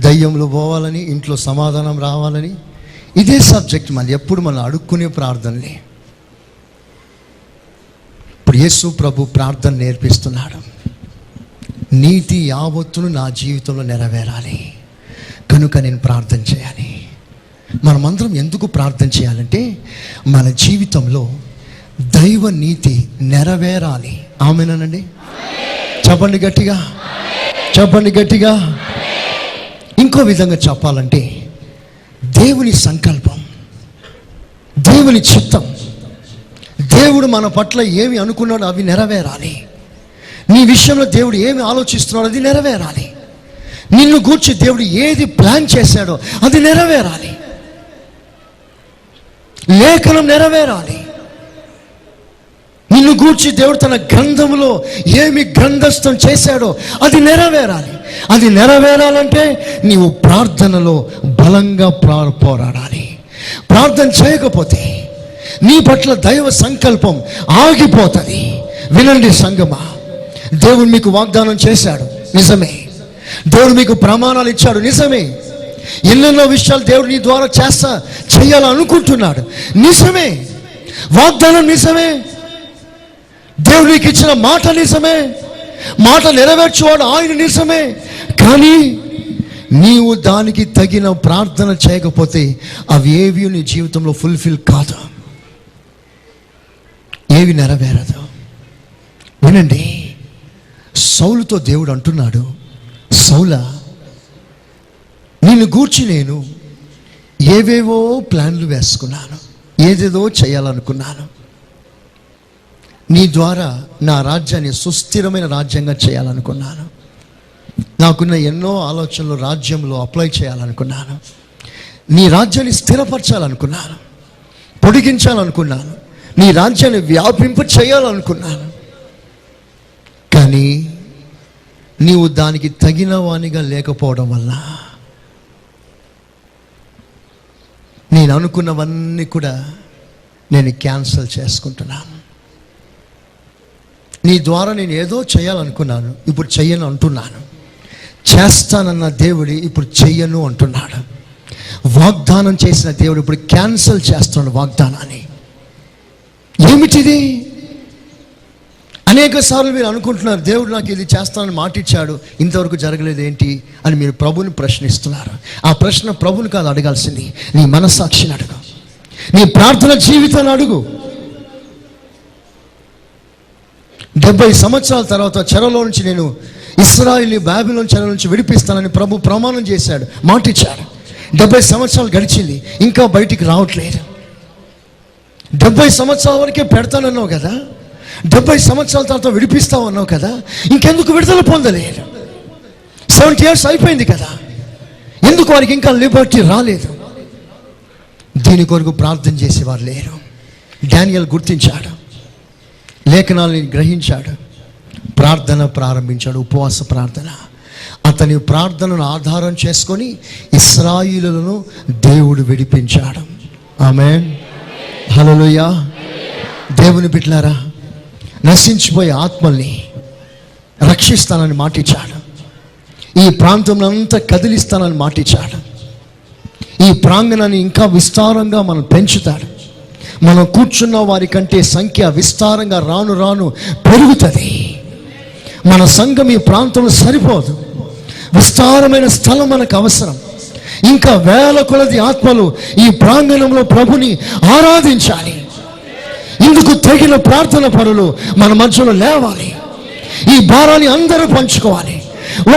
దయ్యంలో పోవాలని, ఇంట్లో సమాధానం రావాలని, ఇదే సబ్జెక్ట్. మళ్ళీ ఎప్పుడు మనం అడుక్కునే ప్రార్థనలే. ఇప్పుడు యేసు ప్రభు ప్రార్థన నేర్పిస్తున్నాడు. నీతి యావత్తును నా జీవితంలో నెరవేరాలి కనుక నేను ప్రార్థన చేయాలి. మనమందరం ఎందుకు ప్రార్థన చేయాలంటే, మన జీవితంలో దైవ నీతి నెరవేరాలి. ఆమేనండి, చెప్పండి గట్టిగా, చెప్పండి గట్టిగా. ఇంకో విధంగా చెప్పాలంటే, దేవుని సంకల్పం, దేవుని చిత్తం, దేవుడు మన పట్ల ఏమి అనుకున్నాడో అవి నెరవేరాలి. నీ విషయంలో దేవుడు ఏమి ఆలోచిస్తున్నాడో అది నెరవేరాలి. నిన్ను గూర్చి దేవుడు ఏది ప్లాన్ చేశాడో అది నెరవేరాలి. లేఖనం నెరవేరాలి. నిన్ను గూర్చి దేవుడు తన గ్రంథములో ఏమి గ్రంథస్థం చేశాడో అది నెరవేరాలి. అది నెరవేరాలంటే నీవు ప్రార్థనలో బలంగా పోరాడాలి. ప్రార్థన చేయకపోతే నీ పట్ల దైవ సంకల్పం ఆగిపోతుంది. వినండి సంగమా, దేవుడు మీకు వాగ్దానం చేశాడు, నిజమే. దేవుడు మీకు ప్రమాణాలు ఇచ్చాడు, నిజమే. ఎన్నెన్నో విషయాలు దేవుడు నీ ద్వారా చేయాలనుకుంటున్నాడు, నిజమే. వాగ్దానం నిజమే. దేవుడికి ఇచ్చిన మాట నిజమే. మాట నెరవేర్చువాడు ఆయన, నిజమే. కానీ నీవు దానికి తగిన ప్రార్థన చేయకపోతే అవి ఏవి నీ జీవితంలో ఫుల్ఫిల్ కాదు, ఏవి నెరవేరదు. వినండి, సౌలుతో దేవుడు అంటున్నాడు, సౌలా, నిన్ను గూర్చి నేను ఏవేవో ప్లాన్లు వేసుకున్నాను, ఏదేదో చేయాలనుకున్నాను. నీ ద్వారా నా రాజ్యాన్ని సుస్థిరమైన రాజ్యంగా చేయాలనుకున్నాను. నాకున్న ఎన్నో ఆలోచనలు రాజ్యంలో అప్లై చేయాలనుకున్నాను. నీ రాజ్యాన్ని స్థిరపరచాలనుకున్నాను, పొడిగించాలనుకున్నాను, నీ రాజ్యాన్ని వ్యాపింప చేయాలనుకున్నాను. కానీ నీవు దానికి తగిన వానిగా లేకపోవడం వల్ల నేను అనుకున్నవన్నీ కూడా నేను క్యాన్సిల్ చేసుకుంటున్నాను. నీ ద్వారా నేను ఏదో చేయాలనుకున్నాను, ఇప్పుడు చెయ్యను అంటున్నాను. చేస్తానన్న దేవుడి ఇప్పుడు చెయ్యను అంటున్నాడు. వాగ్దానం చేసిన దేవుడు ఇప్పుడు క్యాన్సిల్ చేస్తున్నాడు వాగ్దానాన్ని. ఏమిటిది? అనేక సార్లు మీరు అనుకుంటున్నారు, దేవుడు నాకు ఇది చేస్తానని మాట ఇచ్చాడు, ఇంతవరకు జరగలేదు ఏంటి అని మీరు ప్రభుని ప్రశ్నిస్తున్నారు. ఆ ప్రశ్న ప్రభుని కాదు అడగాల్సింది, నీ మనస్సాక్షిని అడుగు, నీ ప్రార్థన జీవితాన్ని అడుగు. 70 సంవత్సరాల తర్వాత చెరలో నుంచి నేను ఇశ్రాయేలు బాబిలోను చెర నుంచి విడిపిస్తానని ప్రభు ప్రమాణం చేశాడు, మాట ఇచ్చాడు. 70 సంవత్సరాలు గడిచింది, ఇంకా బయటికి రావట్లేదు. 70 సంవత్సరాల వరకే పెడతానన్నావు కదా, 70 సంవత్సరాల తర్వాత విడిపిస్తావు అన్నావు కదా, ఇంకెందుకు విడుదల పొందలేదు? 70 years అయిపోయింది కదా, ఎందుకు వారికి ఇంకా లిబర్టీ రాలేదు? దీని కొరకు ప్రార్థన చేసేవారు లేరు. డానియల్ గుర్తించాడు, లేఖనాలని గ్రహించాడు, ప్రార్థన ప్రారంభించాడు, ఉపవాస ప్రార్థన. అతని ప్రార్థనను ఆధారం చేసుకొని ఇశ్రాయేలులను దేవుడు విడిపించాడు. ఆమేన్, హల్లెలూయా. దేవుని బిడ్డలారా, నశించిపోయే ఆత్మల్ని రక్షిస్తానని మాటిచ్చాడు. ఈ ప్రాంతంలో అంతా కదిలిస్తానని మాటిచ్చాడు. ఈ ప్రాంగణాన్ని ఇంకా విస్తారంగా మనం పెంచుతాడు. మనం కూర్చున్న వారి కంటే సంఖ్య విస్తారంగా రాను రాను పెరుగుతుంది. మన సంఘం ఈ ప్రాంతంలో సరిపోదు, విస్తారమైన స్థలం మనకు అవసరం. ఇంకా వేల కొలది ఆత్మలు ఈ ప్రాంగణంలో ప్రభుని ఆరాధించాలి. ఇందుకు తగిన ప్రార్థన పరులు మన మధ్యలో లేవాలి. ఈ భారాన్ని అందరూ పంచుకోవాలి.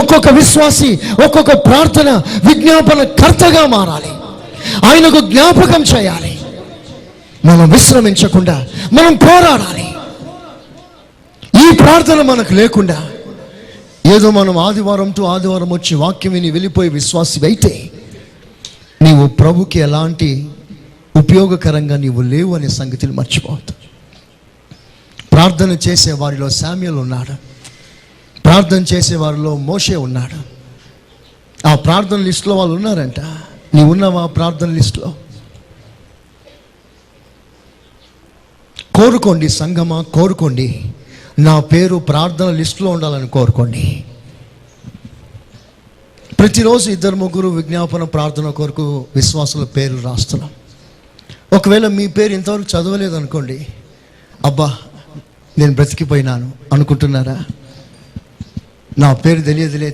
ఒక్కొక్క విశ్వాసి ఒక్కొక్క ప్రార్థన విజ్ఞాపన కర్తగా మారాలి, ఆయనకు జ్ఞాపకం చేయాలి. మనం విశ్రమించకుండా మనం పోరాడాలి. ఈ ప్రార్థన మనకు లేకుండా ఏదో మనం ఆదివారం వచ్చి వాక్యం విని వెళ్ళిపోయి విశ్వాసి అయితే నీవు ప్రభుకి ఎలాంటి ఉపయోగకరంగా నీవు లేవు అనే సంగతిని మర్చిపోవద్దు. ప్రార్థన చేసే వారిలో శామ్యూయల్ ఉన్నాడు, ప్రార్థన చేసే వారిలో మోషే ఉన్నాడు. ఆ ప్రార్థన లిస్టులో వాళ్ళు ఉన్నారంట. నీవు ఉన్నావా ప్రార్థన లిస్టులో? కోరుకోండి సంగమా, కోరుకోండి నా పేరు ప్రార్థన లిస్టులో ఉండాలని కోరుకోండి. ప్రతిరోజు 2-3 విజ్ఞాపన ప్రార్థన కొరకు విశ్వాసుల పేర్లు రాస్తున్నాం. ఒకవేళ మీ పేరు ఇంతవరకు చదవలేదు అనుకోండి, అబ్బా నేను బ్రతికిపోయినాను అనుకుంటున్నారా? నా పేరు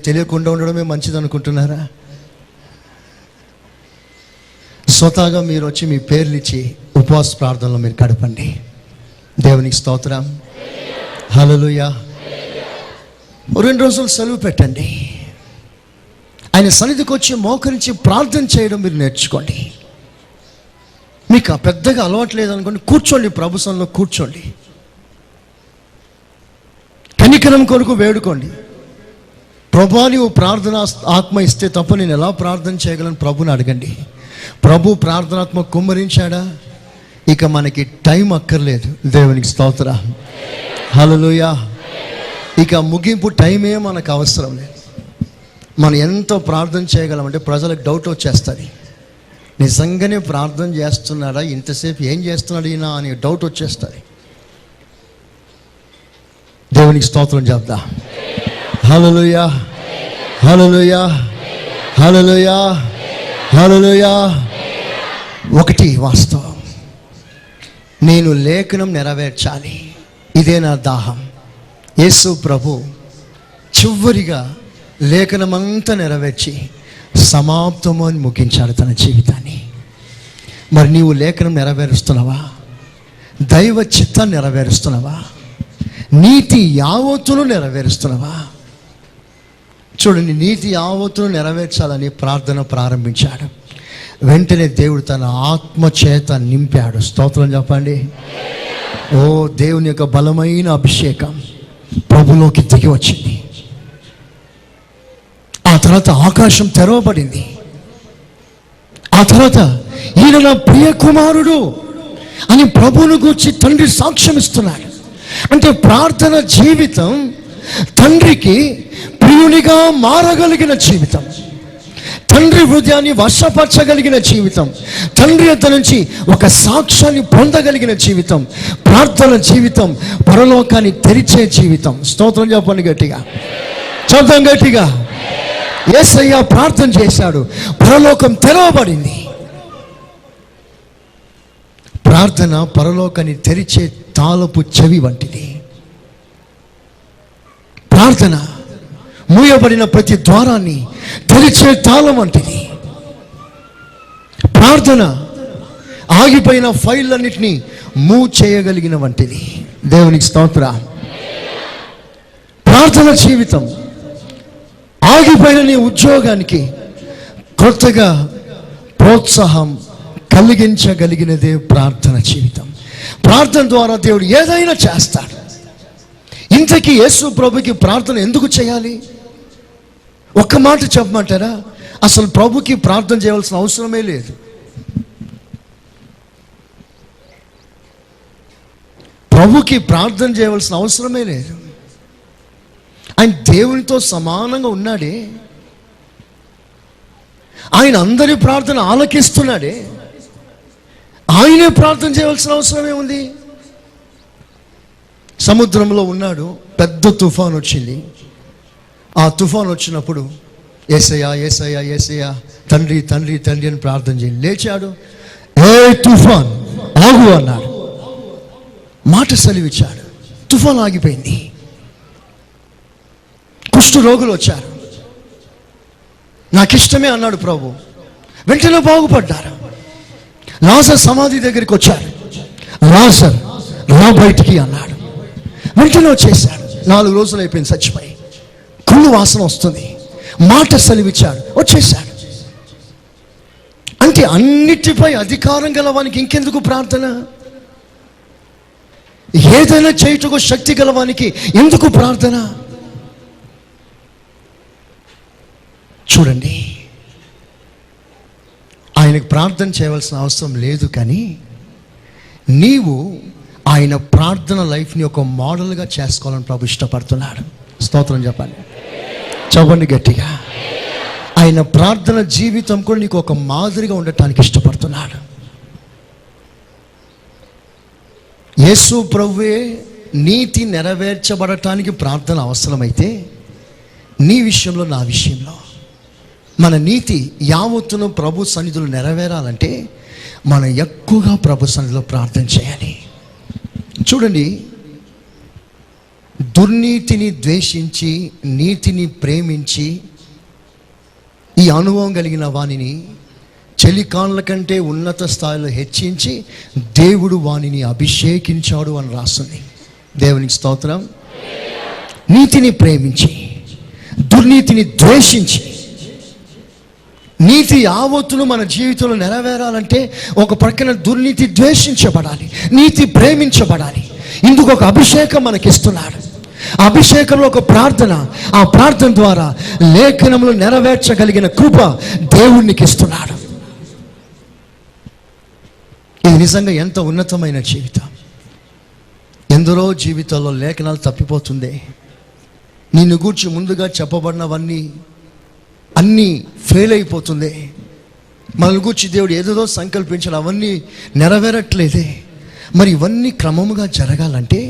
తెలియకుండా ఉండడమే మంచిది అనుకుంటున్నారా? స్వతహాగా మీరు వచ్చి మీ పేర్లు ఇచ్చి ఉపవాస ప్రార్థనలో మీరు గడపండి. దేవునికి స్తోత్రం, హల్లెలూయా. 2 రోజులు సెలవు పెట్టండి. ఆయన సన్నిధికి వచ్చి మోకరించి ప్రార్థన చేయడం మీరు నేర్చుకోండి. మీకు పెద్దగా అలవాటు లేదనుకోండి, కూర్చోండి, ప్రభు సన్నిధిలో కూర్చోండి. కనికరం కొరకు వేడుకోండి. ప్రభువా నీవు ప్రార్థన ఆత్మ ఇస్తే తప్ప నేను ఎలా ప్రార్థన చేయగలను ప్రభుని అడగండి. ప్రభు ప్రార్థనాత్మ కుమ్మరించాడా, ఇక మనకి టైం అక్కర్లేదు. దేవునికి స్తోత్రం, హల్లెలూయా. ఇక ముగింపు టైమే మనకు అవసరం లేదు. మనం ఎంతో ప్రార్థన చేయగలమంటే ప్రజలకు డౌట్ వచ్చేస్తుంది. నిజంగానే ప్రార్థన చేస్తున్నాడా, ఇంతసేపు ఏం చేస్తున్నాడు ఈయన అని డౌట్ వచ్చేస్తుంది. దేవునికి స్తోత్రం చెప్తా. హల్లెలూయా, హల్లెలూయా, హల్లెలూయా, హల్లెలూయా. ఒకటి వాస్తవం, నేను లేఖనం నెరవేర్చాలి, ఇదే నా దాహం. యేసు ప్రభు చివరిగా లేఖనమంతా నెరవేర్చి సమాప్తము అని ముగించాడు తన జీవితాన్ని. మరి నీవు లేఖనం నెరవేరుస్తున్నావా? దైవ చిత్తాన్ని నెరవేరుస్తున్నావా? నీతి యావత్తును నెరవేరుస్తున్నావా? చూడండి, నీతి యావత్తును నెరవేర్చాలని ప్రార్థన ప్రారంభించాడు. వెంటనే దేవుడు తన ఆత్మ చేత నింపాడు. స్తోత్రం చెప్పండి. ఓ దేవుని యొక్క బలమైన అభిషేకం ప్రభులోకి దిగి వచ్చింది. ఆ తర్వాత ఆకాశం తెరవబడింది. ఆ తర్వాత ఈయన నా ప్రియ కుమారుడు అని ప్రభువును గూర్చి తండ్రి సాక్ష్యం ఇస్తున్నాడు. అంటే ప్రార్థన జీవితం తండ్రికి ప్రియునిగా మారగలిగిన జీవితం, తండ్రి హృదయాన్ని వశపరచగలిగిన జీవితం, తండ్రి అంత నుంచి ఒక సాక్ష్యాన్ని పొందగలిగిన జీవితం, ప్రార్థన జీవితం, పరలోకాన్ని తెరిచే జీవితం. స్తోత్రం చెప్పండి గట్టిగా, చూద్దాం గట్టిగా. యేసయ్య ప్రార్థన చేశాడు, పరలోకం తెరవబడింది. ప్రార్థన పరలోకాన్ని తెరిచే తాళపు చెవి వంటిది. ప్రార్థన మూయబడిన ప్రతి ద్వారాన్ని తెరిచే తాళం వంటిది. ప్రార్థన ఆగిపోయిన ఫైళ్ళన్నిటినీ మూవ్ చేయగలిగిన వంటిది. దేవునికి స్తోత్రం. ప్రార్థన జీవితం ఆగిపోయిన నీ ఉద్యోగానికి కొత్తగా ప్రోత్సాహం కలిగించగలిగినదే ప్రార్థన జీవితం. ప్రార్థన ద్వారా దేవుడు ఏదైనా చేస్తాడు. ఇంతకీ యేసు ప్రభుకి ప్రార్థన ఎందుకు చేయాలి? ఒక్క మాట చెప్పమంటారా? అసలు ప్రభుకి ప్రార్థన చేయవలసిన అవసరమే లేదు. ప్రభుకి ప్రార్థన చేయవలసిన అవసరమే లేదు. ఆయన దేవునితో సమానంగా ఉన్నాడే, ఆయన అందరి ప్రార్థన ఆలకిస్తున్నాడే, ఆయనే ప్రార్థన చేయవలసిన అవసరమే ఉంది. సముద్రంలో ఉన్నాడు, పెద్ద తుఫాన్ వచ్చింది. ఆ తుఫాన్ వచ్చినప్పుడు యేసయ్యా యేసయ్యా యేసయ్యా తండ్రి తండ్రి తండ్రి అని ప్రార్థన చేయండి. లేచాడు, ఏ తుఫాన్ ఆగు అన్నాడు, మాట సెలవిచ్చాడు, తుఫాన్ ఆగిపోయింది. కుష్టు రోగులు వచ్చారు, నాకు ఇష్టమే అన్నాడు ప్రభు, వెంటనే బాగుపడ్డారు. లాజర్ సమాధి దగ్గరికి వచ్చారు, లాజర్ రా బయటికి అన్నాడు, వెంటనే వచ్చేసాడు. 4 రోజులు అయిపోయింది చచ్చిపోయి, కుళ్ళు వాసన వస్తుంది, మాట సెలవిచ్చాడు, వచ్చేసాడు. అంటే అన్నిటిపై అధికారం గల వానికి ఇంకెందుకు ప్రార్థన? ఏదైనా చేయుటకు శక్తి గలవానికి ఎందుకు ప్రార్థన? చూడండి, ఆయనకు ప్రార్థన చేయవలసిన అవసరం లేదు, కానీ నీవు ఆయన ప్రార్థన లైఫ్ని ఒక మోడల్గా చేసుకోవాలని ప్రభు ఇష్టపడుతున్నాడు. స్తోత్రం చెప్పండి, చెప్పండి గట్టిగా. ఆయన ప్రార్థన జీవితం కూడా నీకు ఒక మాదిరిగా ఉండటానికి ఇష్టపడుతున్నాడు. యేసు ప్రభువే నీతి నెరవేర్చబడటానికి ప్రార్థన అవసరమైతే, నీ విషయంలో నా విషయంలో మన నీతి యావత్తును ప్రభు సన్నిధిలో నెరవేరాలంటే మనం ఎక్కువగా ప్రభు సన్నిధిలో ప్రార్థన చేయాలి. చూడండి, దుర్నీతిని ద్వేషించి నీతిని ప్రేమించి ఈ అనుభవం కలిగిన వానిని చెలికాన్ల కంటే ఉన్నత స్థాయిలో హెచ్చించి దేవుడు వానిని అభిషేకించాడు అని రాస్తుంది. దేవునికి స్తోత్రం. నీతిని ప్రేమించి దుర్నీతిని ద్వేషించి, నీతి యావత్తును మన జీవితంలో నెరవేరాలంటే ఒక ప్రక్కన దుర్నీతి ద్వేషించబడాలి, నీతి ప్రేమించబడాలి. ఇందుకు ఒక అభిషేకం మనకిస్తున్నాడు. అభిషేకంలో ఒక ప్రార్థన, ఆ ప్రార్థన ద్వారా లేఖనములు నెరవేర్చగలిగిన కృప దేవునికి ఇస్తున్నాడు. ఇది నిజంగా ఎంత ఉన్నతమైన జీవితం. ఎందరో జీవితాల్లో లేఖనాలు తప్పిపోతుంది. నిన్ను గూర్చి ముందుగా చెప్పబడినవన్నీ అన్నీ ఫెయిల్ అయిపోతుంది. మన గూర్చి దేవుడు ఏదో సంకల్పించాడు, అవన్నీ నెరవేరట్లేదే. మరి ఇవన్నీ క్రమముగా జరగాలంటే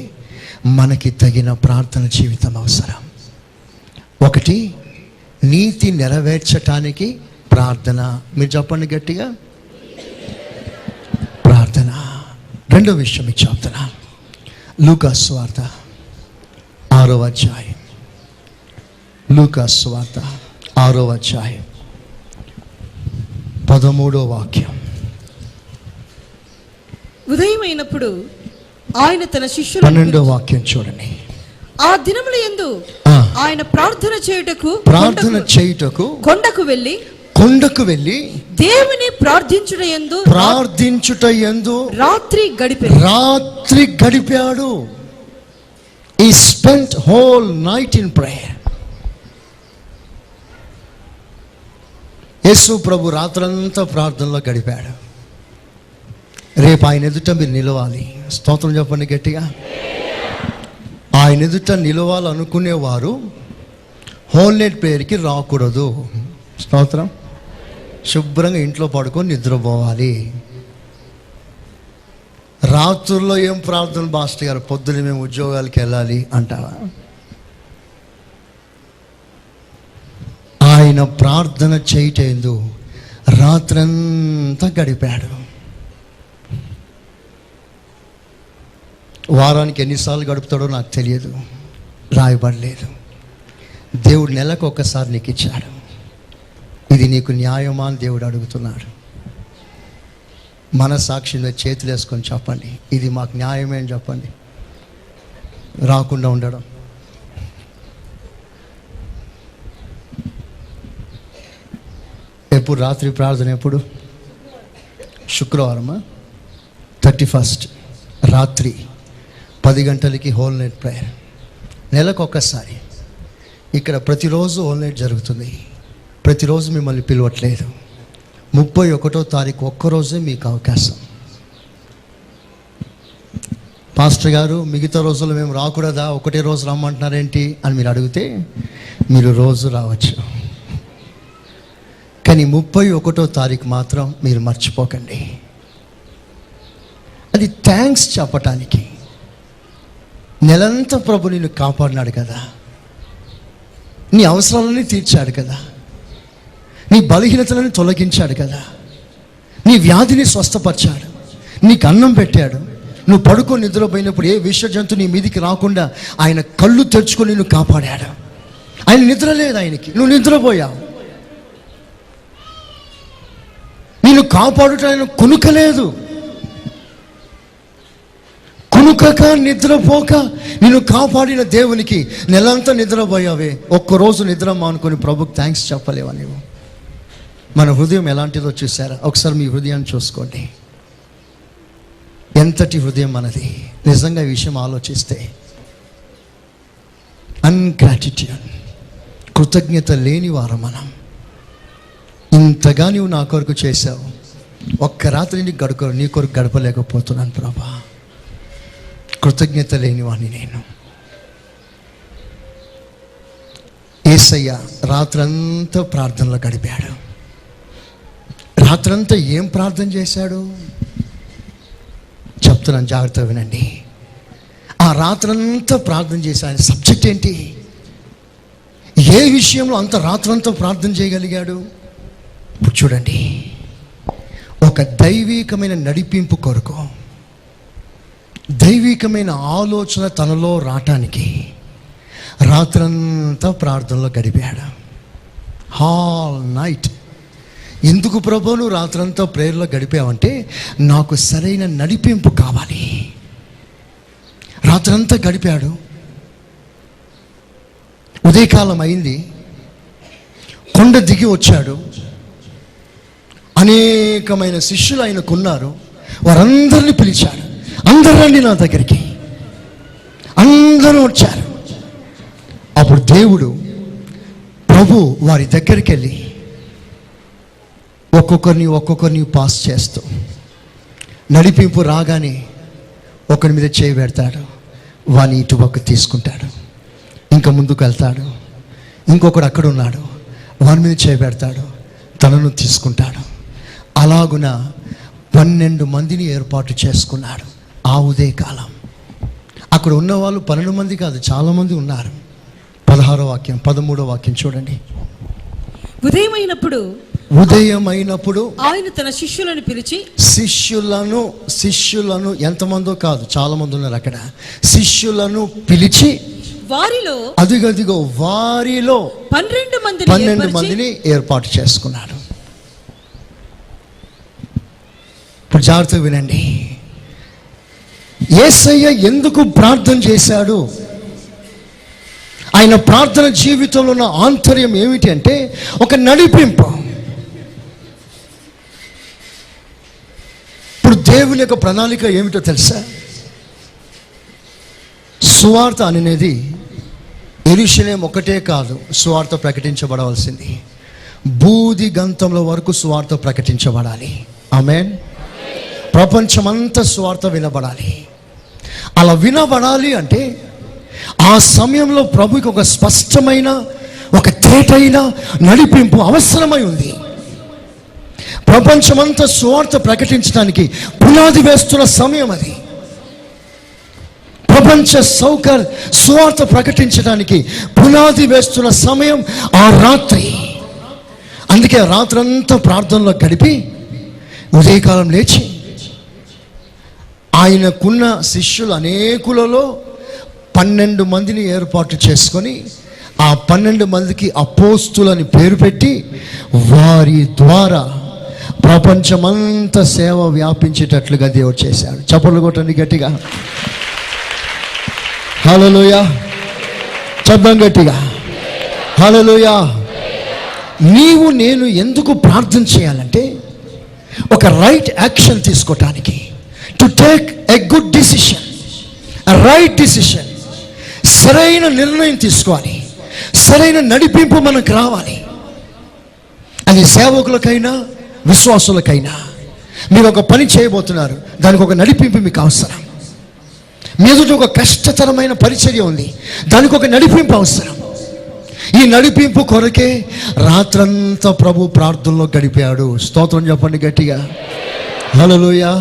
మనకి తగిన ప్రార్థన జీవితం అవసరం. ఒకటి, నీతి నెరవేర్చటానికి ప్రార్థన. మీరు చెప్పండి గట్టిగా, ప్రార్థన. రెండో విషయం మీకు చెప్తున్నా. లూకాసు వార్త 6వ అధ్యాయం, లూకాసు వార్త 6వ అధ్యాయం 13వ వాక్యం. ఉదయమైనప్పుడు ఆయన తన శిష్యులు 12వ వాక్యం చూడండి. ఆ దినముల యందు ఆయన ప్రార్థన చేయుటకు కొండకు వెళ్ళి దేవుని ప్రార్థించుట యందు రాత్రి గడిపాడు. He spent whole night in prayer. యేసు ప్రభు రాత్రంతా ప్రార్థనలో గడిపాడు. రేపు ఆయన ఎదుట మీరు నిలవాలి. స్తోత్రం చెప్పండి గట్టిగా. ఆయన ఎదుట నిలవాలనుకునేవారు హోల్ నైట్ ప్రేయర్కి రాకూడదు. స్తోత్రం. శుభ్రంగా ఇంట్లో పడుకొని నిద్రపోవాలి. రాత్రుల్లో ఏం ప్రార్థన మాస్టర్ గారు, పొద్దున మేము ఉద్యోగాలకి వెళ్ళాలి అంటావా? ఆయన ప్రార్థన చేయటందు రాత్రంతా గడిపాడు. వారానికి ఎన్నిసార్లు గడుపుతాడో నాకు తెలియదు, రాయబడలేదు. దేవుడు నెలకు ఒక్కసారి నీకు ఇచ్చాడు. ఇది నీకు న్యాయమా అని దేవుడు అడుగుతున్నాడు. మన సాక్షిలో చేతులు వేసుకొని చెప్పండి, ఇది మాకు న్యాయమే అని చెప్పండి. రాకుండా ఉండడం. ఎప్పుడు రాత్రి ప్రార్థన? ఎప్పుడు? శుక్రవారమా? 31st రాత్రి 10 గంటలకి హోల్ నైట్ ప్రేయర్. నెలకు ఒక్కసారి. ఇక్కడ ప్రతిరోజు హోల్ నైట్ జరుగుతుంది. ప్రతిరోజు మిమ్మల్ని పిలవట్లేదు. 31వ తారీఖు ఒక్కరోజే మీకు అవకాశం. పాస్టర్ గారు, మిగతా రోజుల్లో మేము రాకూడదా, ఒకటే రోజు రమ్మంటున్నారేంటి అని మీరు అడిగితే మీరు రోజు రావచ్చు. కానీ 31వ తారీఖు మాత్రం మీరు మర్చిపోకండి. అది థ్యాంక్స్ చెప్పటానికి. నెలంతా ప్రభు నిన్ను కాపాడినాడు కదా, నీ అవసరాలని తీర్చాడు కదా, నీ బలహీనతలను తొలగించాడు కదా, నీ వ్యాధిని స్వస్థపరిచాడు, నీకు అన్నం పెట్టాడు. నువ్వు పడుకొని నిద్రపోయినప్పుడు ఏ విష జంతు నీ మీదికి రాకుండా ఆయన కళ్ళు తెరుచుకొని నిన్ను కాపాడాడు. ఆయన నిద్ర లేదు ఆయనకి, నువ్వు నిద్రపోయావు. నిన్ను కాపాడుట ఆయన కొనుకలేదు. కొనుకక నిద్రపోక నిన్ను కాపాడిన దేవునికి నెలంతా నిద్రపోయావే, ఒక్కరోజు నిద్ర మానుకొని ప్రభుకి థ్యాంక్స్ చెప్పలేవా నీవు? మన హృదయం ఎలాంటిదో చూసారా? ఒకసారి మీ హృదయాన్ని చూసుకోండి. ఎంతటి హృదయం మనది. నిజంగా ఈ విషయం ఆలోచిస్తే అన్గ్రాటిట్యూడ్, కృతజ్ఞత లేని వారు మనం. ఇంతగా నువ్వు నా కొరకు చేశావు, ఒక్క రాత్రి నీ కొరకు గడపలేకపోతున్నాను ప్రభా. కృతజ్ఞత లేని వాడిని నేను. యేసయ్య రాత్రంతా ప్రార్థనలో గడిపాడు. రాత్రంతా ఏం ప్రార్థన చేశాడు చెప్తున్నాను, జాగ్రత్తగా వినండి. ఆ రాత్రంతా ప్రార్థన చేసి ఆయన సబ్జెక్ట్ ఏంటి, ఏ విషయంలో అంత రాత్రంతా ప్రార్థన చేయగలిగాడు? ఇప్పుడు చూడండి, ఒక దైవికమైన నడిపింపు కొరకు, దైవికమైన ఆలోచన తనలో రావటానికి రాత్రంతా ప్రార్థనలో గడిపాడు. Hall night. ఎందుకు ప్రభు నువ్వు రాత్రంతా ప్రేయర్లో గడిపావంటే, నాకు సరైన నడిపింపు కావాలి. రాత్రంతా గడిపాడు. ఉదయకాలం అయింది, కొండ దిగి వచ్చాడు. అనేకమైన శిష్యులు ఆయనకున్నారు. వారందరినీ పిలిచాడు. అందరూ రండి నా దగ్గరికి. అందరూ వచ్చారు. అప్పుడు దేవుడు ప్రభు వారి దగ్గరికి వెళ్ళి ఒక్కొక్కరిని పాస్ చేస్తూ, నడిపింపు రాగానే ఒకరి మీద చేయి పెడతాడు, వాని ఇటుపక్క తీసుకుంటాడు, ఇంకా ముందుకు వెళ్తాడు. ఇంకొకడు అక్కడ ఉన్నాడు, వాని మీద చేయి పెడతాడు, తనను తీసుకుంటాడు. అలాగున 12 మందిని ఏర్పాటు చేసుకున్నాడు. ఆ ఉదయకాలం అక్కడ ఉన్నవాళ్ళు 12 మంది కాదు, చాలామంది ఉన్నారు. 16వ వాక్యం 13వ వాక్యం చూడండి. ఉదయమైనప్పుడు ఆయన తన శిష్యులను పిలిచి, శిష్యులను ఎంతమందో కాదు, చాలా మంది ఉన్నారు అక్కడ. శిష్యులను పిలిచి వారిలో 12 మందిని ఏర్పాటు చేసుకున్నాడు. ఇప్పుడు జాగ్రత్తగా వినండి, యేసయ్య ఎందుకు ప్రార్థన చేశాడు? ఆయన ప్రార్థన జీవితంలో ఉన్న ఆంతర్యం ఏమిటి అంటే, ఒక నడిపింపు. ఇప్పుడు దేవుని యొక్క ప్రణాళిక ఏమిటో తెలుసా? సువార్త అనేది యెరూషలేం ఒకటే కాదు సువార్త ప్రకటించబడవలసింది, బూది గంతముల వరకు సువార్త ప్రకటించబడాలి. ఆమేన్. ప్రపంచమంతా సువార్త వినబడాలి. అలా వినబడాలి అంటే ఆ సమయంలో ప్రభుకి ఒక స్పష్టమైన, ఒక తేటైన నడిపింపు అవసరమై ఉంది. ప్రపంచమంతా సువార్త ప్రకటించడానికి పునాది వేస్తున్న సమయం అది. ప్రపంచ సువార్త ప్రకటించడానికి పునాది వేస్తున్న సమయం ఆ రాత్రి. అందుకే రాత్రంతా ప్రార్థనలో గడిపి ఉదయకాలం లేచి ఆయనకున్న శిష్యులు అనేకులలో 12 మందిని ఏర్పాటు చేసుకొని ఆ 12 మందికి అపోస్తులని పేరు పెట్టి వారి ద్వారా ప్రపంచమంతా సేవ వ్యాపించేటట్లుగా దేవుడు చేశాడు. చప్పట్లు కొట్టండి గట్టిగా. హల్లెలూయా. చప్పం గట్టిగా. హల్లెలూయా. నీవు నేను ఎందుకు ప్రార్థన చేయాలంటే, ఒక రైట్ యాక్షన్ తీసుకోవటానికి, to take a good decision, right decision, సరైన నిర్ణయం తీసుకోవాలి. సరైన నడిపింపు మనకు రావాలి. అది సేవకులకైనా విశ్వాసులకైనా. మీరు ఒక పని చేయబోతున్నారు, దానికి ఒక నడిపింపు మీకు అవసరం. మీ ఎదుట ఒక కష్టతరమైన పరిచర్య ఉంది, దానికి ఒక నడిపింపు అవసరం. ఈ నడిపింపు కొరకే రాత్రంతా ప్రభు ప్రార్థనలో గడిపాడు. స్తోత్రం చెప్పండి గట్టిగా. హల్లెలూయా.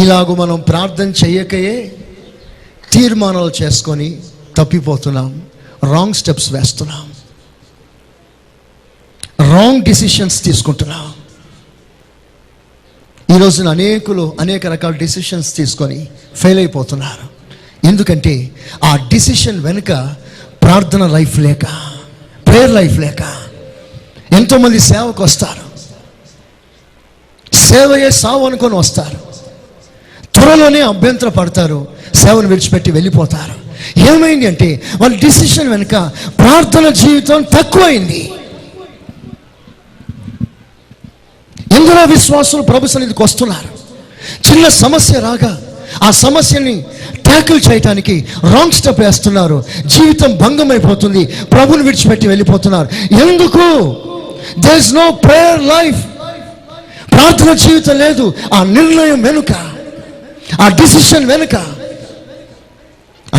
ఇలాగూ మనం ప్రార్థన చేయకయే తీర్మానాలు చేసుకొని తప్పిపోతున్నాం, రాంగ్ స్టెప్స్ వేస్తున్నాం, రాంగ్ డిసిషన్స్ తీసుకుంటున్నాం. ఈరోజున అనేక రకాల డిసిషన్స్ తీసుకొని ఫెయిల్ అయిపోతున్నారు. ఎందుకంటే ఆ డిసిషన్ వెనుక ప్రార్థన లైఫ్ లేక, ప్రేయర్ లైఫ్ లేక. ఎంతోమంది సేవకు వస్తారు, సేవయే సావు అనుకొని వస్తారు, త్వరలోనే అభ్యంతర పడతారు, సేవను విడిచిపెట్టి వెళ్ళిపోతారు. ఏమైంది అంటే వాళ్ళ డిసిషన్ వెనుక ప్రార్థన జీవితం తక్కువైంది. ఎందరో విశ్వాసులు ప్రభు సన్నిధికి వస్తున్నారు, చిన్న సమస్య రాగా ఆ సమస్యని ట్యాకిల్ చేయటానికి రాంగ్ స్టెప్ వేస్తున్నారు. జీవితం భంగమైపోతుంది, ప్రభుని విడిచిపెట్టి వెళ్ళిపోతున్నారు. ఎందుకు? There is no prayer life. ప్రార్థన జీవితం లేదు. ఆ నిర్ణయం వెనుక, ఆ డిసిషన్ వెనుక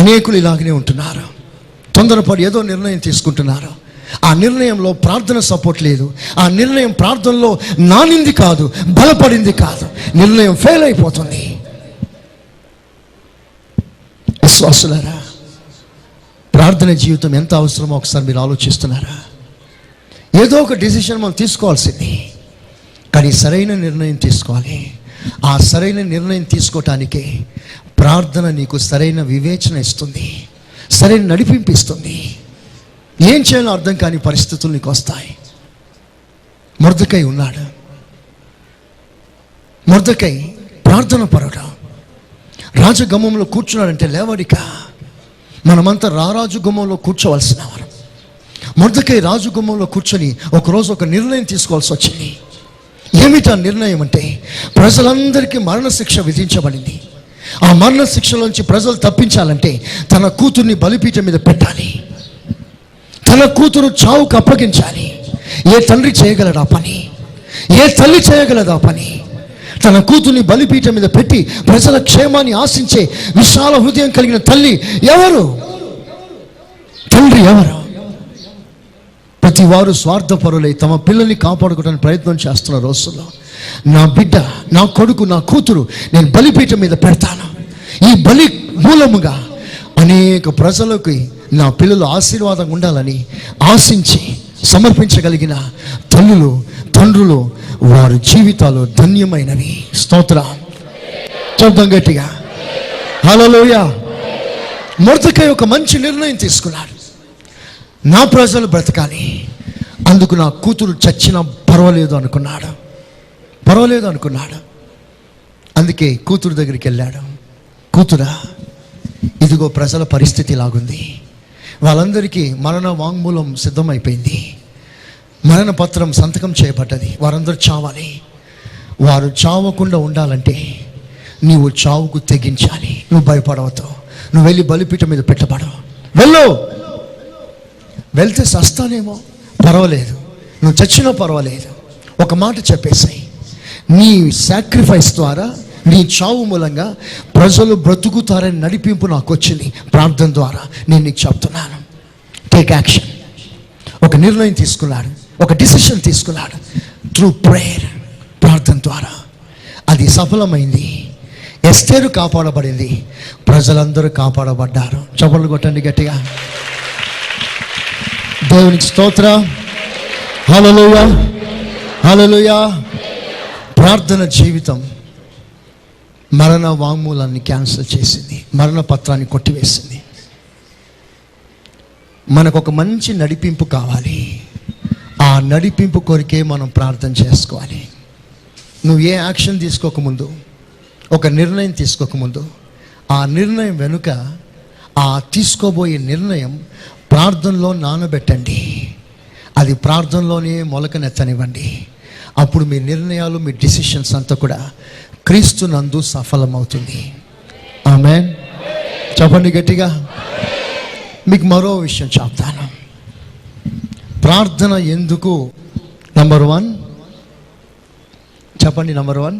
అనేకులు ఇలాగనే ఉంటున్నారు. తొందరపడి ఏదో నిర్ణయం తీసుకుంటున్నారు. ఆ నిర్ణయంలో ప్రార్థన సపోర్ట్ లేదు. ఆ నిర్ణయం ప్రార్థనలో నానింది కాదు, బలపడింది కాదు. నిర్ణయం ఫెయిల్ అయిపోతుంది. విశ్వాసులారా, ప్రార్థన జీవితం ఎంత అవసరమో ఒకసారి మీరు ఆలోచిస్తున్నారా? ఏదో ఒక డిసిషన్ మనం తీసుకోవాల్సింది, కానీ సరైన నిర్ణయం తీసుకోవాలి. ఆ సరైన నిర్ణయం తీసుకోవటానికే ప్రార్థన నీకు సరైన వివేచన ఇస్తుంది, సరైన నడిపింపు ఇస్తుంది. ఏం చేయాలో అర్థం కాని పరిస్థితులు నీకు వస్తాయి. మొర్దెకై ఉన్నాడు. మొర్దెకై ప్రార్థన పరుడు. రాజగుమ్మంలో కూర్చున్నాడంటే లేవడిక. మనమంతా రారాజు గుమ్మంలో కూర్చోవలసిన వారు. మొర్దెకై రాజగుమ్మంలో కూర్చొని ఒకరోజు ఒక నిర్ణయం తీసుకోవాల్సి వచ్చింది. ఏమిటా నిర్ణయం అంటే, ప్రజలందరికీ మరణశిక్ష విధించబడింది. ఆ మరణశిక్షలోంచి ప్రజలు తప్పించాలంటే తన కూతుర్ని బలిపీఠం మీద పెట్టాలి. తన కూతురు చావుకు అప్పగించాలి. ఏ తండ్రి చేయగలడా పని? ఏ తల్లి చేయగలదా పని? తన కూతుర్ని బలిపీఠం మీద పెట్టి ప్రజల క్షేమాన్ని ఆశించే విశాల హృదయం కలిగిన తల్లి ఎవరు? తండ్రి ఎవరు? ప్రతి వారు స్వార్థపరులై తమ పిల్లల్ని కాపాడుకోవడానికి ప్రయత్నం చేస్తున్న రోజుల్లో, నా బిడ్డ, నా కొడుకు, నా కూతురు నేను బలిపీఠం మీద పెడతాను. ఈ బలి మూలముగా అనేక ప్రజలకి నా పిల్లలు ఆశీర్వాదంగా ఉండాలని ఆశించి సమర్పించగలిగిన తల్లులు, తండ్రులు, వారి జీవితాలు ధన్యమైనవి. స్తోత్రం. శబ్దం గట్టిగా హల్లెలూయా. మొర్దెకై ఒక మంచి నిర్ణయం తీసుకున్నాడు. నా ప్రజలు బ్రతకాలి, అందుకు నా కూతురు చచ్చినా పర్వాలేదు అనుకున్నాడు. అందుకే కూతురు దగ్గరికి వెళ్ళాడు. కూతురా, ఇదిగో ప్రజల పరిస్థితి ఇలాగుంది. వాళ్ళందరికీ మరణ వాంగ్మూలం సిద్ధమైపోయింది. మరణ పత్రం సంతకం చేయబడ్డది. వారందరూ చావాలి. వారు చావకుండా ఉండాలంటే నీవు చావుకు తెగించాలి. నువ్వు భయపడవతో, నువ్వు వెళ్ళి బలిపీఠం మీద పెట్టబడవు. వెళ్తే సస్తానేమో పర్వాలేదు, నువ్వు చచ్చినా పర్వాలేదు. ఒక మాట చెప్పేసాయి, నీ సాక్రిఫైస్ ద్వారా, నీ చావు మూలంగా ప్రజలు బ్రతుకుతారని నడిపింపు నాకు వచ్చింది. ప్రార్థన ద్వారా నేను నీకు చెప్తున్నాను, టేక్ యాక్షన్. ఒక నిర్ణయం తీసుకున్నాడు, ఒక డిసిషన్ తీసుకున్నాడు. త్రూ ప్రేయర్, ప్రార్థన ద్వారా అది సఫలమైంది. ఎస్తేరు కాపాడబడింది, ప్రజలందరూ కాపాడబడ్డారు. చప్పట్లు కొట్టండి గట్టిగా. దేవునికి స్తోత్రం. హల్లెలూయా, హల్లెలూయా. ప్రార్థన జీవితం మరణ వాంగ్మూలాన్ని క్యాన్సిల్ చేసింది, మరణ పత్రాన్ని కొట్టివేసింది. మనకు ఒక మంచి నడిపింపు కావాలి. ఆ నడిపింపు కొరికే మనం ప్రార్థన చేసుకోవాలి. నువ్వు ఏ యాక్షన్ తీసుకోకముందు, ఒక నిర్ణయం తీసుకోకముందు, ఆ నిర్ణయం వెనుక ఆ తీసుకోబోయే నిర్ణయం ప్రార్థనలో నానబెట్టండి. అది ప్రార్థనలోనే మొలకనెత్తనివ్వండి. అప్పుడు మీ నిర్ణయాలు, మీ డిసిషన్స్ అంతా కూడా క్రీస్తు నందు సఫలమవుతుంది. ఆమేన్. చెప్పండి గట్టిగా. మీకు మరో విషయం చెప్తాను. ప్రార్థన ఎందుకు? నంబర్ 1 చెప్పండి. నంబర్ 1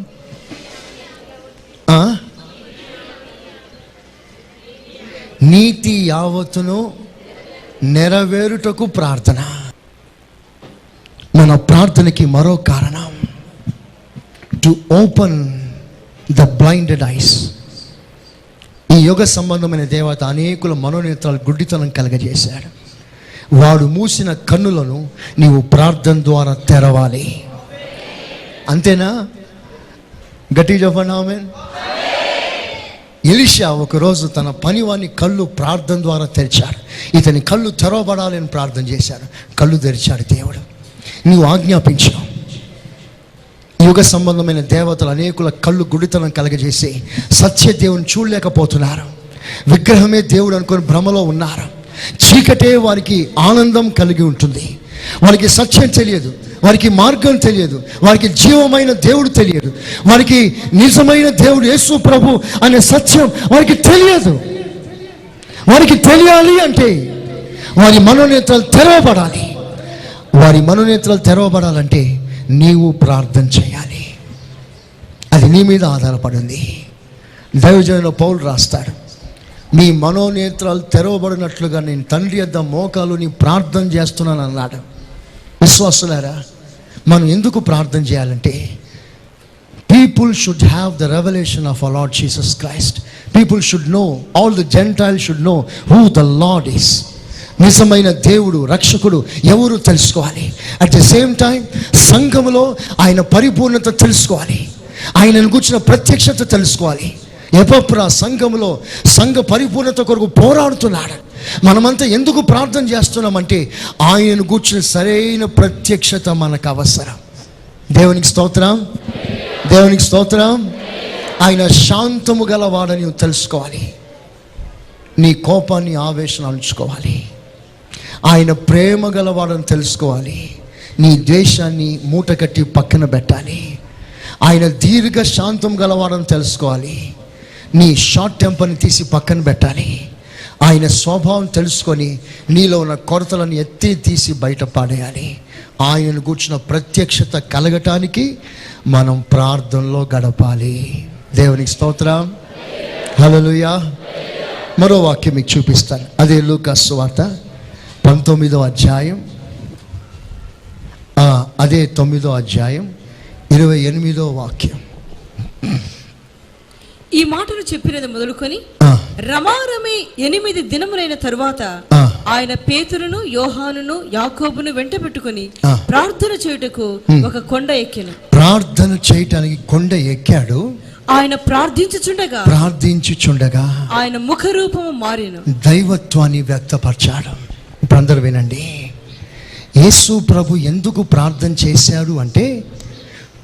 నీతి యావత్తును నెరవేరుటకు ప్రార్థన. మన ప్రార్థనకి మరో కారణం, to open the blinded ice. ఈ యుగ సంబంధమైన దేవత అనేకుల మనోనేత్రాలు గుడ్డితనం కలగజేశాడు. వాడు మూసిన కన్నులను నీవు ప్రార్థన ద్వారా తెరవాలి. అంతేనా? గట్టిగా చెప్పండి ఆమేన్. ఎలీషా ఒకరోజు తన పనివాని కళ్ళు ప్రార్థన ద్వారా తెరిచాడు. ఇతని కళ్ళు తెరవబడాలని ప్రార్థన చేశాడు. కళ్ళు తెరిచాడు దేవుడు. నీవు ఆజ్ఞాపించావు. యుగ సంబంధమైన దేవతలు అనేకుల కళ్ళు గుడితనం కలగజేసి సత్యదేవుని చూడలేకపోతున్నారు. విగ్రహమే దేవుడు అనుకుని భ్రమలో ఉన్నారు. చీకటే వారికి ఆనందం కలిగి ఉంటుంది. వారికి సత్యం తెలియదు. వారికి మార్గం తెలియదు, వారికి జీవమైన దేవుడు తెలియదు, వారికి నిజమైన దేవుడు యేసు ప్రభు అనే సత్యం వారికి తెలియదు. వారికి తెలియాలి అంటే వారి మనోనేత్రాలు తెరవబడాలి. వారి మనోనేత్రాలు తెరవబడాలంటే నీవు ప్రార్థన చేయాలి. అది నీ మీద ఆధారపడింది. దైవజనుడు పౌలు రాస్తాడు, మీ మనోనేత్రాలు తెరవబడినట్లుగా నేను తండ్రి యొద్ద మోకాలు నీ ప్రార్థన చేస్తున్నాను అన్నాడు. విశ్వాసులారా, మనం ఎందుకు ప్రార్థన చేయాలంటే people should have the revolution of our Lord Jesus Christ. People should know, all the Gentiles should know who the lord is. నిజమైన దేవుడు రక్షకుడు ఎవరు తెలుసుకోవాలి. అట్ ద సేమ్ టైం సంఘములో ఆయన పరిపూర్ణత తెలుసుకోవాలి, ఆయనను కూర్చున్న ప్రత్యక్షత తెలుసుకోవాలి. ఎపఫ్రా సంఘములో సంఘ పరిపూర్ణత కొరకు పోరాడుతున్నాడు. మనమంతా ఎందుకు ప్రార్థన చేస్తున్నామంటే ఆయనను కూర్చున్న సరైన ప్రత్యక్షత మనకు అవసరం. దేవునికి స్తోత్రం, దేవునికి స్తోత్రం. ఆయన శాంతము గలవాడని నువ్వు తెలుసుకోవాలి. నీ కోపాన్ని ఆవేశం ఉంచుకోవాలి. ఆయన ప్రేమ గలవాడని తెలుసుకోవాలి. నీ ద్వేషాన్ని మూట కట్టి పక్కన పెట్టాలి. ఆయన దీర్ఘ శాంతం గలవాడని తెలుసుకోవాలి. నీ షార్ట్ టెంపర్ని తీసి పక్కన పెట్టాలి. ఆయన స్వభావం తెలుసుకొని నీలో ఉన్న కొరతలను ఎత్తి తీసి బయట పాడేయాలి. ఆయనను కూర్చున్న ప్రత్యక్షత కలగటానికి మనం ప్రార్థనలో గడపాలి. దేవునికి స్తోత్రం, హల్లెలూయా. మరో వాక్యం మీకు చూపిస్తాను. అదే లూకా సువార్త 19వ అధ్యాయం, అదే 9వ అధ్యాయం 28వ వాక్యం. ఈ మాటలు చెప్పినది మొదలుకొని రమారమి 8 దినములైన తరువాత ఆయన పేతురును యోహానును యాకోబును వెంట పెట్టుకుని ప్రార్థన చేయుటకు ఒక కొండ ఎక్కెను. ప్రార్థన చేయటానికి కొండ ఎక్కాడు. ఆయన ప్రార్థించుచుండగా ఆయన ముఖ రూపము మారెను, దైవత్వాన్ని వ్యక్తపరచాడు. ఇప్పుడు అందరూ వినండి, యేసు ప్రభు ఎందుకు ప్రార్థన చేశాడు అంటే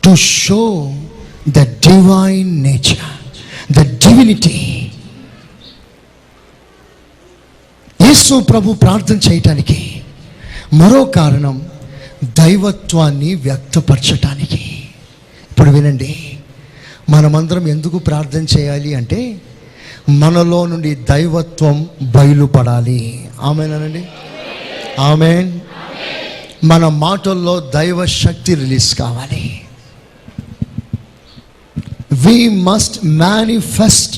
to show the divine nature, the divinity. యేసు ప్రభు ప్రార్థన చేయటానికి మరో కారణం దైవత్వాన్ని వ్యక్తపరచటానికి. ఇప్పుడు వినండి, మనమందరం ఎందుకు ప్రార్థన చేయాలి అంటే మనలో నుండి దైవత్వం బయలుపడాలి. ఆమేనండి, ఆమేన్. మన మాటల్లో దైవ శక్తి రిలీజ్ కావాలి. We must manifest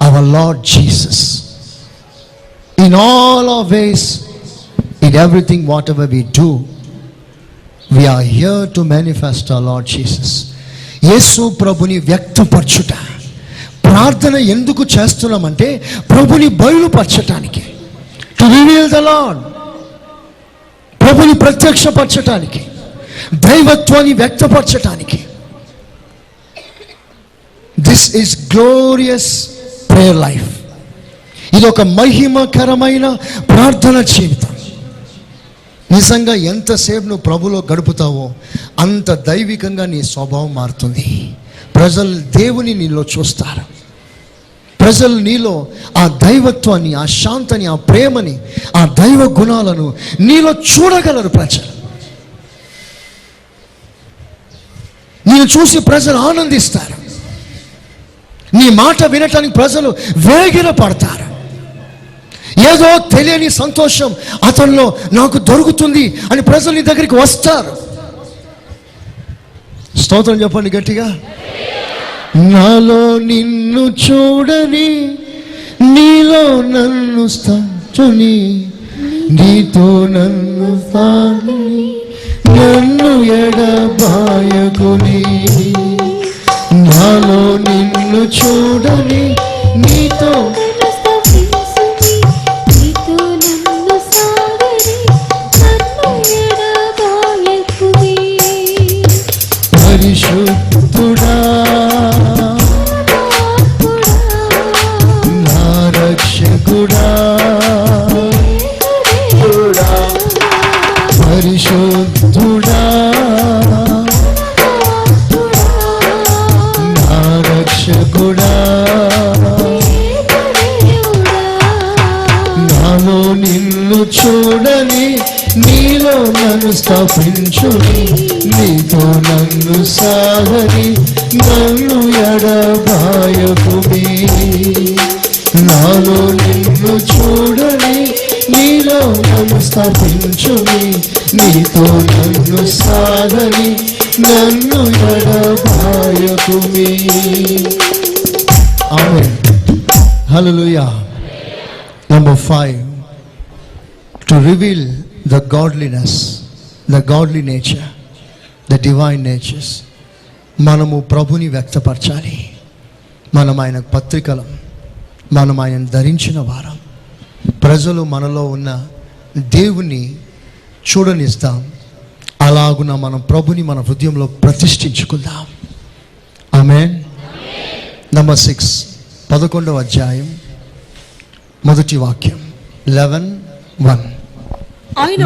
our Lord Jesus in all our ways, in everything whatever we do. We are here to manifest our Lord Jesus. యేసు ప్రభుని వ్యక్తపరచుట. ప్రార్థన ఎందుకు చేస్తున్నామంటే ప్రభుని బయలుపరచటానికి, టు రివీల్ ద లార్డ్. ప్రభుని ప్రత్యక్షపరచటానికి, దైవత్వాన్ని వ్యక్తపరచటానికి. This is glorious prayer life. ఇది ఒక మహిమకరమైన ప్రార్థన జీవితం. నిజంగా ఎంతసేపు నువ్వు ప్రభులో గడుపుతావో అంత దైవికంగా నీ స్వభావం మారుతుంది. ప్రజలు దేవుని నీలో చూస్తారు. ప్రజలు నీలో ఆ దైవత్వాన్ని, ఆ శాంతిని, ఆ ప్రేమని, ఆ దైవ గుణాలను నీలో చూడగలరు. ప్రజలు నేను చూసి ప్రజలు ఆనందిస్తారు. నీ మాట వినటానికి ప్రజలు వేగిర పడతారు. ఏదో తెలియని సంతోషం అతనిలో నాకు దొరుకుతుంది అని ప్రజలు నీ దగ్గరికి వస్తారు. స్తోత్రం చెప్పండి గట్టిగా. నాలో నిన్ను చూడని, నీలో నన్ను స్థాచుని, నీతో నన్ను స్థాని, నన్ను ఎడబాయకుని. నాలో నిన్ను చూడని, నీతో పరిశుద్ధుడా, నా రక్షకుడా, పరిశుద్ధుడా, నా రక్షకుడా. నాలో నిన్ను చూడని, నీ నీలో నన్ను స్థాపించుని, నీతో నన్ను సాగని, నన్ను ఎడబాయకుమి. నాలో నిన్ను చూడని, నీలో నన్ను స్థాపించుని, నీతో నన్ను సాగని, నన్ను ఎడబాయకుమి. ఆమేన్. హల్లెలూయా. Number 5, to reveal the godliness, the godly nature, the divine natures. మనము ప్రభుని వ్యక్తపరచాలి. మనం ఆయన పత్రికలం, మనం ఆయన ధరించిన వారం. ప్రజలు మనలో ఉన్న దేవుని చూడనిస్తాం. అలాగున మనం ప్రభుని మన హృదయంలో ప్రతిష్ఠించుకుందాం. ఆమేన్. Number 6, 11వ అధ్యాయం మొదటి వాక్యం. 11:1. ఆయన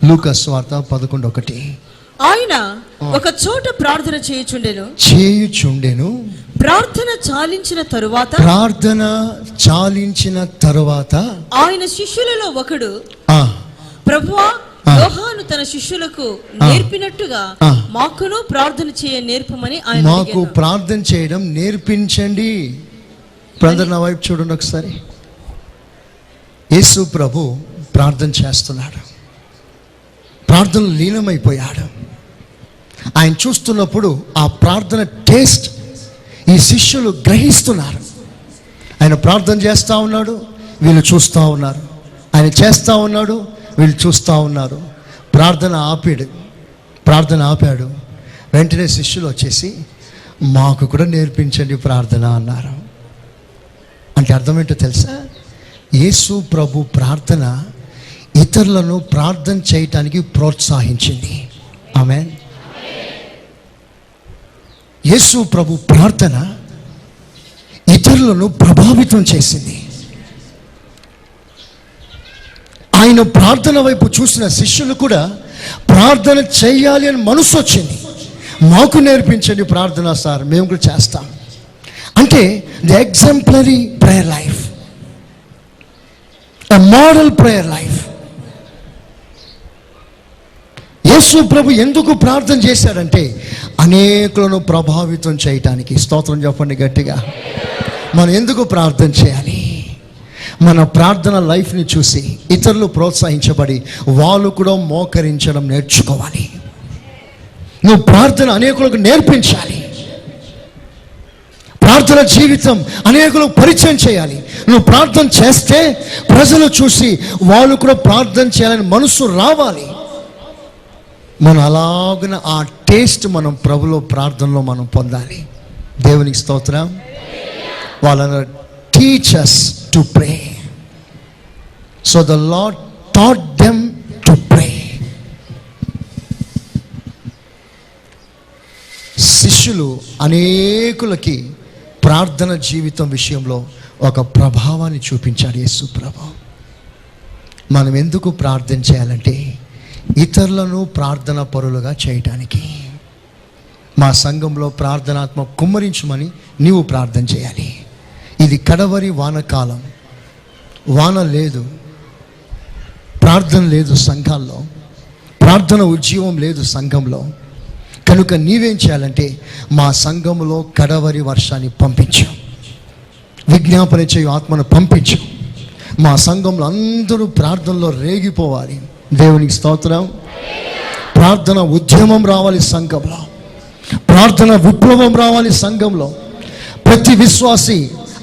లూకాసు వార్త 11:1. ఆయన ఒక చోట ప్రార్థన చేయుచుండెను. ప్రార్థన చాలించిన తరువాత ఆయన శిష్యులలో ఒకడు, ప్రభువా, యోహాను తన శిష్యులకు నేర్పినట్టుగా మాకును ప్రార్థన చేయ నేర్పమని ఆయన మాకు ప్రార్థన చేయడం నేర్పించండి. బ్రదర్, నా వైపు చూడండి ఒకసారి. యేసు ప్రభు ప్రార్థన చేస్తున్నాడు. ప్రార్థన లీనమైపోయాడు. ఆయన చూస్తున్నప్పుడు ఆ ప్రార్థన టేస్ట్ ఈ శిష్యులు గ్రహిస్తున్నారు. ఆయన ప్రార్థన చేస్తూ ఉన్నాడు, వీళ్ళు చూస్తూ ఉన్నారు. ఆయన చేస్తూ ఉన్నాడు, వీళ్ళు చూస్తూ ఉన్నారు. ప్రార్థన ఆపాడు. వెంటనే శిష్యులు వచ్చేసి మాకు కూడా నేర్పించండి ప్రార్థన అన్నారు. అంటే అర్థం ఏంటో తెలుసా? యేసు ప్రభు ప్రార్థన ఇతరులను ప్రార్థన చేయటానికి ప్రోత్సహించింది. ఆమేన్. యేసు ప్రభు ప్రార్థన ఇతరులను ప్రభావితం చేసింది. ఆయన ప్రార్థన వైపు చూసిన శిష్యులు కూడా ప్రార్థన చేయాలి అని మనసు వచ్చింది. మాకు నేర్పించండి ప్రార్థన సార్, మేము కూడా చేస్తాం. అంటే the exemplary prayer life, a model prayer life. యేసు ప్రభు ఎందుకు ప్రార్థన చేశాడంటే అనేకులను ప్రభావితం చేయటానికి. స్తోత్రం చెప్పండి గట్టిగా. మనం ఎందుకు ప్రార్థన చేయాలి? మన ప్రార్థన లైఫ్ని చూసి ఇతరులు ప్రోత్సహించబడి వాళ్ళు కూడా మోకరించడం నేర్చుకోవాలి. నువ్వు ప్రార్థన అనేకులకు నేర్పించాలి. ప్రార్థన జీవితం అనేకులకు పరిచయం చేయాలి. నువ్వు ప్రార్థన చేస్తే ప్రజలు చూసి వాళ్ళు కూడా ప్రార్థన చేయాలని మనసు రావాలి. మనం అలాగున ఆ టేస్ట్ మనం ప్రభులో ప్రార్థనలో మనం పొందాలి. దేవునికి స్తోత్రం. వాళ్ళను teach us to pray. So the Lord taught them to pray. శిష్యులు అనేకులకి ప్రార్థన జీవితం విషయంలో ఒక ప్రభావాన్ని చూపించాడు యేసు ప్రభు. మనం ఎందుకు ప్రార్థన చేయాలంటే ఇతరులను ప్రార్థన పరులుగా చేయటానికి. మా సంఘంలో ప్రార్థనాత్మ కుమ్మరించమని నీవు ప్రార్థన చేయాలి. ఇది కడవరి వానకాలం, వాన లేదు, ప్రార్థన లేదు సంఘాల్లో, ప్రార్థన ఉద్యమం లేదు సంఘంలో. కనుక నీవేం చేయాలంటే మా సంఘంలో కడవరి వర్షాన్ని పంపించు, విజ్ఞాపన చేయు ఆత్మను పంపించు. మా సంఘంలో అందరూ ప్రార్థనలో రేగిపోవాలి. దేవునికి స్తోత్రం. ప్రార్థన ఉద్యమం రావాలి సంఘంలో, ప్రార్థన విప్లవం రావాలి సంఘంలో. ప్రతి విశ్వాసి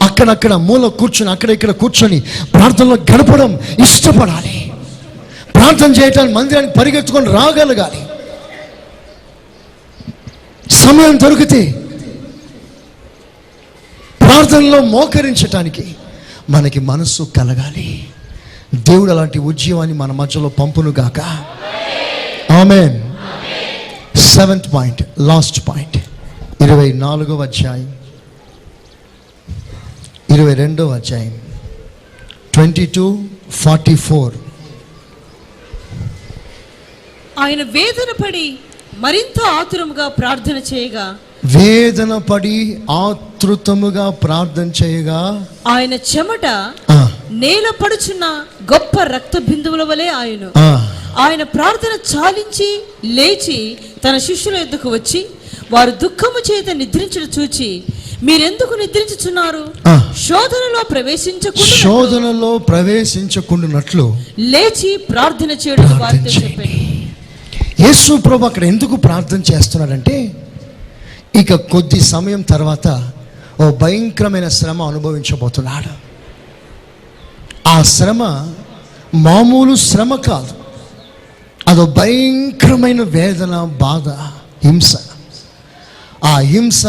అక్కడక్కడ మూల కూర్చొని అక్కడ ఇక్కడ కూర్చొని ప్రార్థనలో గడపడం ఇష్టపడాలి. ప్రార్థన చేయటానికి మందిరానికి పరిగెత్తుకొని రాగలగాలి. సమయం దొరికితే ప్రార్థనలో మోకరించటానికి మనకి మనస్సు కలగాలి. దేవుడు అలాంటి ఉద్యమాన్ని మన మధ్యలో పంపును గాక. ఆమేన్. 7th పాయింట్, లాస్ట్ పాయింట్, 24వ అధ్యాయం, 22వ అధ్యాయం, 22:44. ఆయన వేదన పడి మరింత ఆతురముగా ప్రార్థన చేయగా ఆయన చెమట నేల పడుచున్న గొప్ప రక్త బిందువుల వలె ఆయను. ఆయన ప్రార్థన చాలించి లేచి తన శిష్యుల యొద్దకు వచ్చి వారు దుఃఖము చేత నిద్రించడం చూచి, మీరెందుకు నిద్రించుచున్నారు? శోధనలో ప్రవేశించకుండానట్లు లేచి ప్రార్థన చేయడం వారితో చెప్పాడు. యేసు ప్రభు అక్కడ ఎందుకు ప్రార్థన చేస్తున్నాడంటే, ఇక కొద్ది సమయం తర్వాత ఓ భయంకరమైన శ్రమ అనుభవించబోతున్నాడు. ఆ శ్రమ మామూలు శ్రమ కాదు, అదో భయంకరమైన వేదన, బాధ, హింస. ఆ హింస,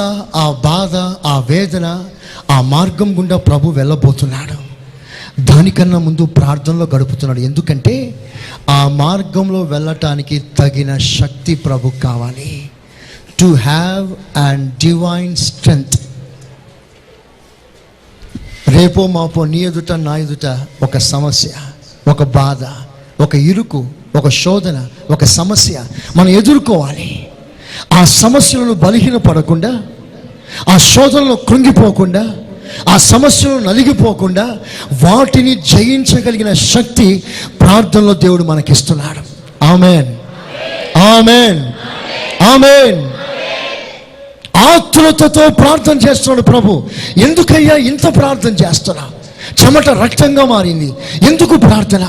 ఆ బాధ, ఆ వేదన, ఆ మార్గం గుండా ప్రభు వెళ్ళబోతున్నాడు. దానికన్నా ముందు ప్రార్థనలో గడుపుతున్నాడు. ఎందుకంటే ఆ మార్గంలో వెళ్ళటానికి తగిన శక్తి ప్రభు కావాలి. To have and divine strength. రేపో మాపో నీ ఎదుట నా ఎదుట ఒక సమస్య, ఒక బాధ, ఒక ఇరుకు, ఒక శోధన, ఒక సమస్య మనం ఎదుర్కోవాలి. ఆ సమస్యలను బలహీనపడకుండా, ఆ శోధనలో కృంగిపోకుండా, ఆ సమస్యలు నలిగిపోకుండా వాటిని జయించగలిగిన శక్తి ప్రార్థనలో దేవుడు మనకిస్తున్నాడు. ఆమేన్, ఆమేన్, ఆమేన్. ఆతురతతో ప్రార్థన చేస్తున్నాడు ప్రభు. ఎందుకయ్యా ఇంత ప్రార్థన చేస్తున్నా? చెమట రక్తంగా మారింది. ఎందుకు ప్రార్థన?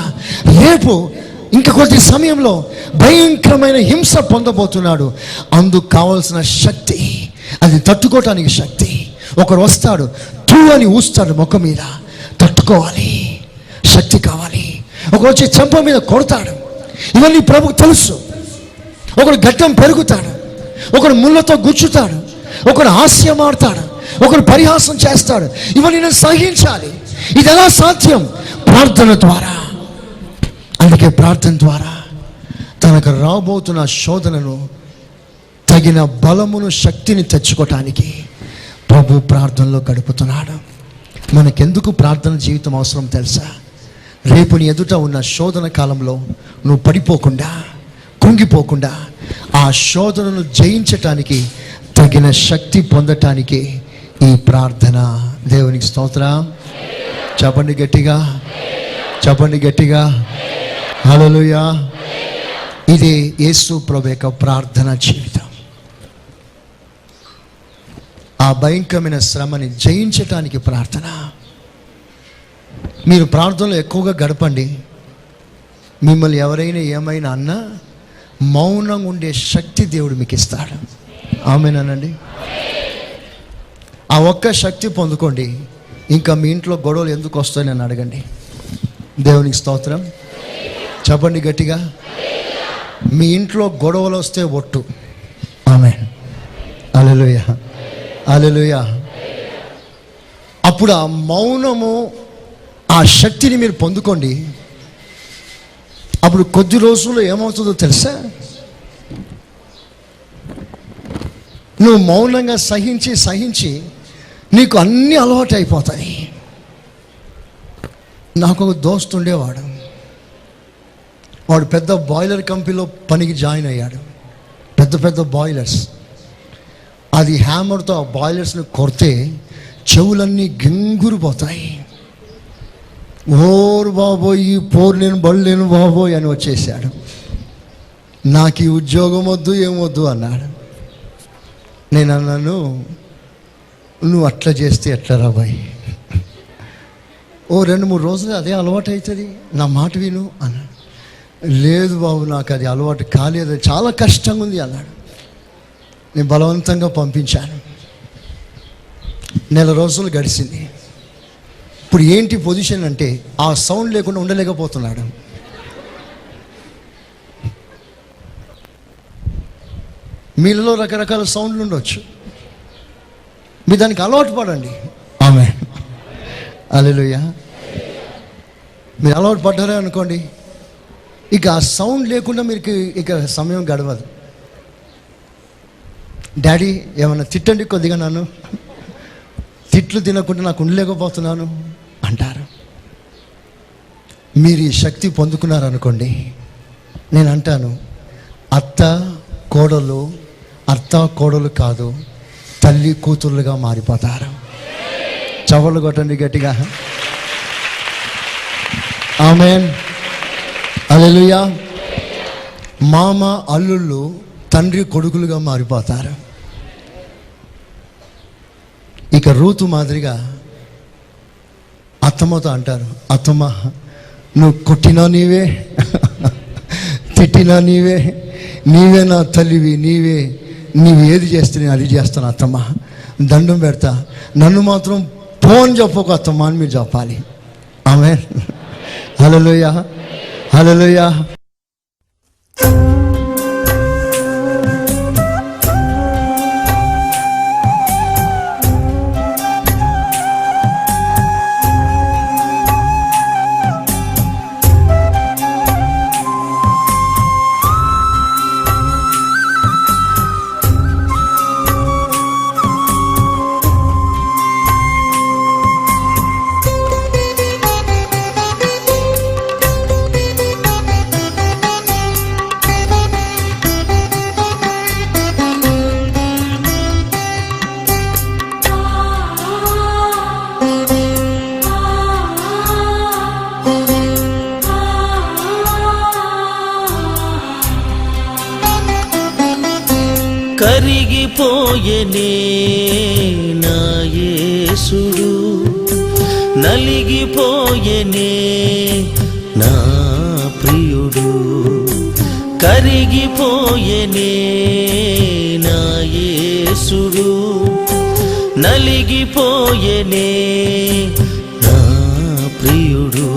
రేపు ఇంకా కొద్ది సమయంలో భయంకరమైన హింస పొందబోతున్నాడు. అందుకు కావాల్సిన శక్తి, అది తట్టుకోవటానికి శక్తి. ఒకరు వస్తాడు, టూ అని ఊస్తాడు ముఖం మీద, తట్టుకోవాలి, శక్తి కావాలి. ఒకరు వచ్చి చెంప మీద కొడతాడు, ఇవన్నీ ప్రభుకు తెలుసు. ఒకడు గడ్డం పెరుగుతాడు, ఒకడు ముళ్ళతో గుచ్చుతాడు, ఒకడు హాస్యం ఆడతాడు, ఒకడు పరిహాసం చేస్తాడు. ఇవన్నీ నేను సహించాలి. ఇది ఎలా సాధ్యం? ప్రార్థన ద్వారా. అందుకే ప్రార్థన ద్వారా తనకు రాబోతున్న శోధనను తగిన బలమును, శక్తిని తెచ్చుకోవటానికి ప్రభు ప్రార్థనలో గడుపుతున్నాడు. మనకెందుకు ప్రార్థన జీవితం అవసరం తెలుసా? రేపు నీ ఎదుట ఉన్న శోధన కాలంలో నువ్వు పడిపోకుండా, కృంగిపోకుండా, ఆ శోధనను జయించటానికి తగిన శక్తి పొందటానికి ఈ ప్రార్థన. దేవునికి స్తోత్రం. చెప్పండి గట్టిగా, చెప్పండి గట్టిగా, హల్లెలూయా. ఇదే యేసు ప్రభు యొక్క ప్రార్థన జీవితం. ఆ భయంకరమైన శ్రమని జయించటానికి ప్రార్థన. మీరు ప్రార్థనలో ఎక్కువగా గడపండి. మిమ్మల్ని ఎవరైనా ఏమైనా అన్నా మౌనంగా ఉండే శక్తి దేవుడు మీకు ఇస్తాడు. ఆమేనండి. ఆ ఒక్క శక్తి పొందుకోండి. ఇంకా మీ ఇంట్లో గొడవలు ఎందుకు వస్తాయని నన్ను అడగండి. దేవునికి స్తోత్రం. చెప్పండి గట్టిగా. మీ ఇంట్లో గొడవలు వస్తే ఒట్టు. ఆమేన్, హల్లెలూయా, హల్లెలూయా. అప్పుడు ఆ మౌనము, ఆ శక్తిని మీరు పొందుకోండి. అప్పుడు కొద్ది రోజుల్లో ఏమవుతుందో తెలుసా? నువ్వు మౌనంగా సహించి సహించి నీకు అన్నీ అలవాటు అయిపోతాయి. నాకు ఒక దోస్తు ఉండేవాడు. వాడు పెద్ద బాయిలర్ కంపెనీలో పనికి జాయిన్ అయ్యాడు. పెద్ద పెద్ద బాయిలర్స్. అది హ్యామర్తో ఆ బాయిలర్స్ని కొడితే చెవులన్నీ గింగురిపోతాయి. ఓరు బాబోయ్, ఈ పోరు నేను బళ్ళేను బాబోయ్ అని వచ్చేసాడు. నాకు ఈ ఉద్యోగం వద్దు, ఏమొద్దు అన్నాడు. నేను అన్నాను, నువ్వు అట్లా చేస్తే ఎట్లా రాబాయ్? ఓ 2-3 రోజులు అదే అలవాటు అవుతుంది, నా మాట విను అన్నాడు. లేదు బాబు, నాకు అది అలవాటు కాలేదు, చాలా కష్టంగా ఉంది అన్నాడు. నేను బలవంతంగా పంపించాను. 1 నెల రోజులు గడిచింది. ఇప్పుడు ఏంటి పొజిషన్ అంటే, ఆ సౌండ్ లేకుండా ఉండలేకపోతున్నాడు. మీలో రకరకాల సౌండ్లు ఉండొచ్చు. మీరు దానికి అలవాటు పడండి. ఆమేన్, హల్లెలూయా. మీరు అలవాటు పడ్డారే అనుకోండి, ఇక ఆ సౌండ్ లేకుండా మీకు ఇక సమయం గడవదు. డాడీ ఏమన్నా తిట్టండి కొద్దిగా, నన్ను తిట్లు తినకుండా నాకు ఉండలేకపోతున్నాను అంటారు. మీరు ఈ శక్తి పొందుకున్నారనుకోండి, నేను అంటాను, అత్త కోడలు కాదు, తల్లి కూతుర్లుగా మారిపోతారు. చవళ్ళు కొట్టండి గట్టిగా. ఆమేన్. హల్లెలూయా. మామ అల్లుళ్ళు తండ్రి కొడుకులుగా మారిపోతారు. ఇక రూతు మాదిరిగా అత్తమ్మతో అంటారు, అత్తమ్మ నువ్వు కొట్టినా నీవే, తిట్టినా నీవే, నీవే నా తల్లివి, నీవు ఏది చేస్తే నేను అది చేస్తాను అత్తమ్మ, దండం పెడతా, నన్ను మాత్రం ఫోన్ చెప్పకు అత్తమ్మ అని మీరు చెప్పాలి. ఆమేన్. హల్లెలూయా, హల్లెలూయా. కరిగిపోయెనే నా యేసుడు, నలిగిపోయెనే నా ప్రియుడు. కరిగిపోయెనే నా యేసుడు, నలిగిపోయెనే నా ప్రియుడు.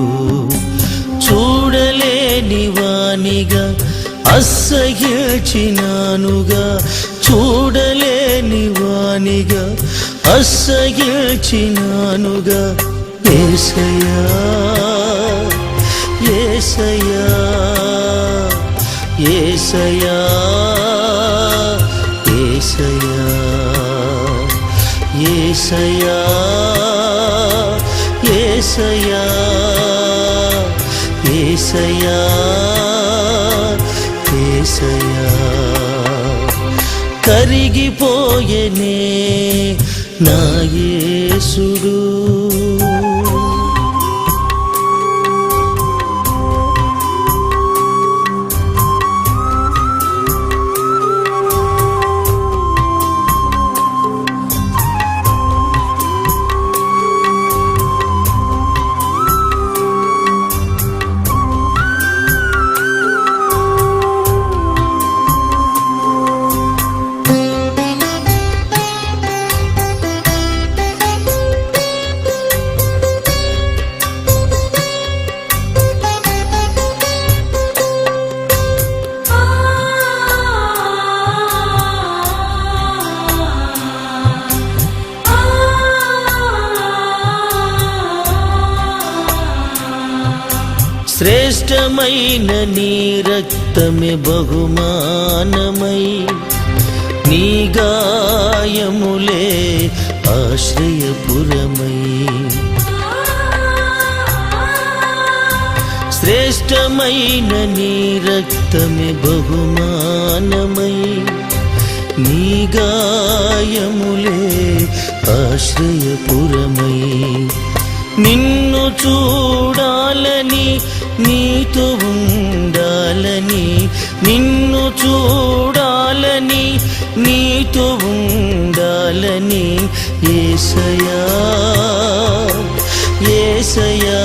చూడలేని వానిగా అసహ్యించినానుగా, చూడలేని వానిగా అసహ్యించినానుగా. యేసయ్యా, యేసయ్యా, యేసయ్యా, యేసయ్యా, యేసయ్యా, యేసయ్యా, యేసయ్యా, యేసయ్యా. కరిగిపోయెనే నా యేసుడు. శ్రేష్టమైన నీ రక్తమే బహుమానమై, నీ గాయములే ఆశ్రయపురమై. శ్రేష్టమైన నీ రక్తమే బహుమానమై, నీ గాయములే ఆశ్రయపురమై. నిన్ను చూడాలని, నీతో ఉండాలని, నిన్ను చూడాలని, నీతో ఉండాలని. యేసయ్యా, యేసయ్యా,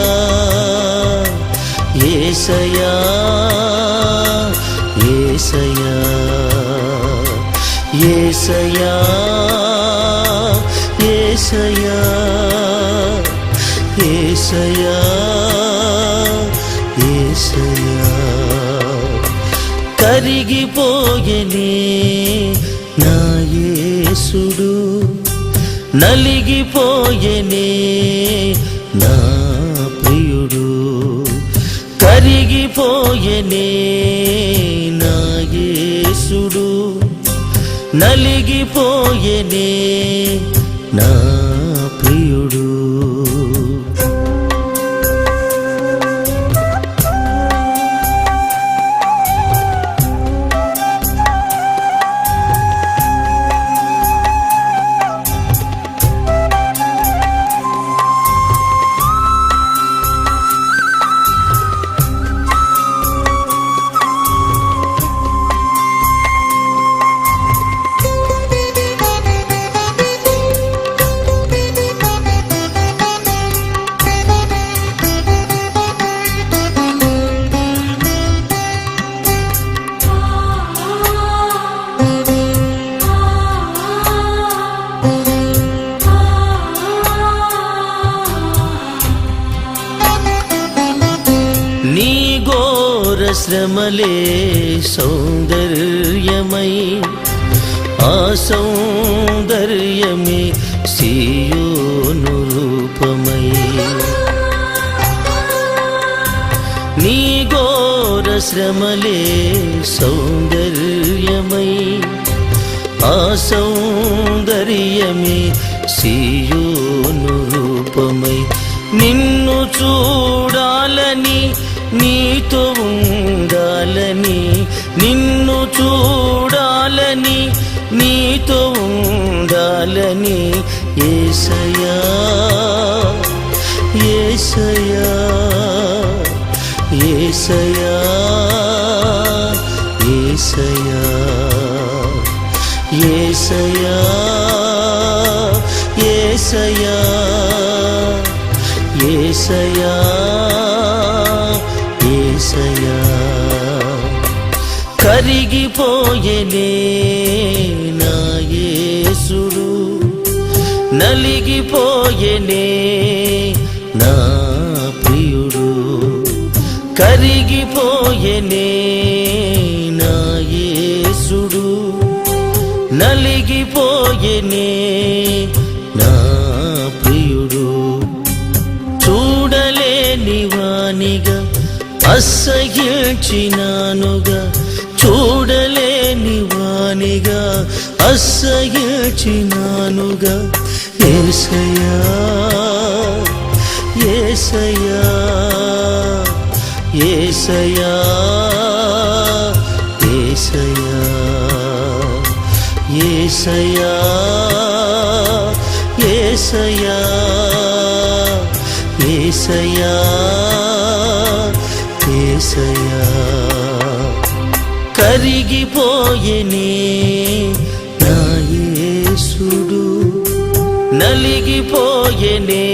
యేసయ్యా, యేసయ్యా, యేసయ్యా, యేసయ్యా, యేసయ్యా, యేసయ్యా. కరిగిపోయెనే నా యేసుడు, నలిగిపోయెనే నా ప్రియుడు. కరిగిపోయెనే నా యేసుడు, నలిగిపోయెనే నా ప్రియుడు. శ్రమలే సౌందర్యమై, ఆ సౌందర్యమే సీయోను రూపమై. నీ ఘోర శ్రమలే సౌందర్యమై, ఆ సౌందర్యమే సీయోను రూపమై. నిన్ను చూడాలని, నీతో ఉండాలని, నిన్ను చూడాలని, నీతో ఉండాలని, యేసయ్యా యేసయ్యా యేసయ్యా యేసయ్యా యేసయ్యా యేసయ్యా యేసయ్యా యేసయ్యా. కరిగిపోయేనే నా యేసుడు, నలిగిపోయేనే నా ప్రియుడు. కరిగిపోయేనే నా యేసుడు, నలిగిపోయేనే నా ప్రియుడు. చూడలేని వానిగా అసహ్యించినానుగా, చూడలేని వానిగా అసహ్యించినానుగా, యేసయ్యా యేసయ్యా యేసయ్యా యేసయ్యా యేసయ్యా యేసయ్యా యేసయ్యా యేసయ్యా. కరిగిపోయేనే నా యేసుడు, నలిగిపోయేనే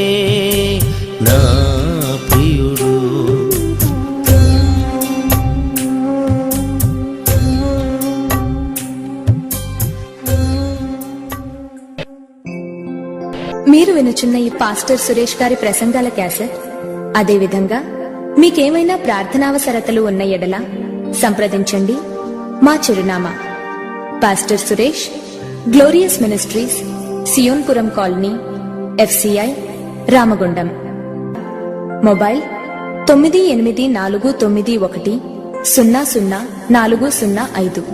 నా ప్రియుడు. మీరు వినుచున్న ఈ పాస్టర్ సురేష్ గారి ప్రసంగాల క్యాసెట్, అదేవిధంగా మీకేమైనా ప్రార్థనావసరతలు ఉన్న ఎడల సంప్రదించండి. మా చిరునామా: pastor Suresh, glorious ministries, Sionpuram colony, FCI, Ramagundam. Mobile 984901000405.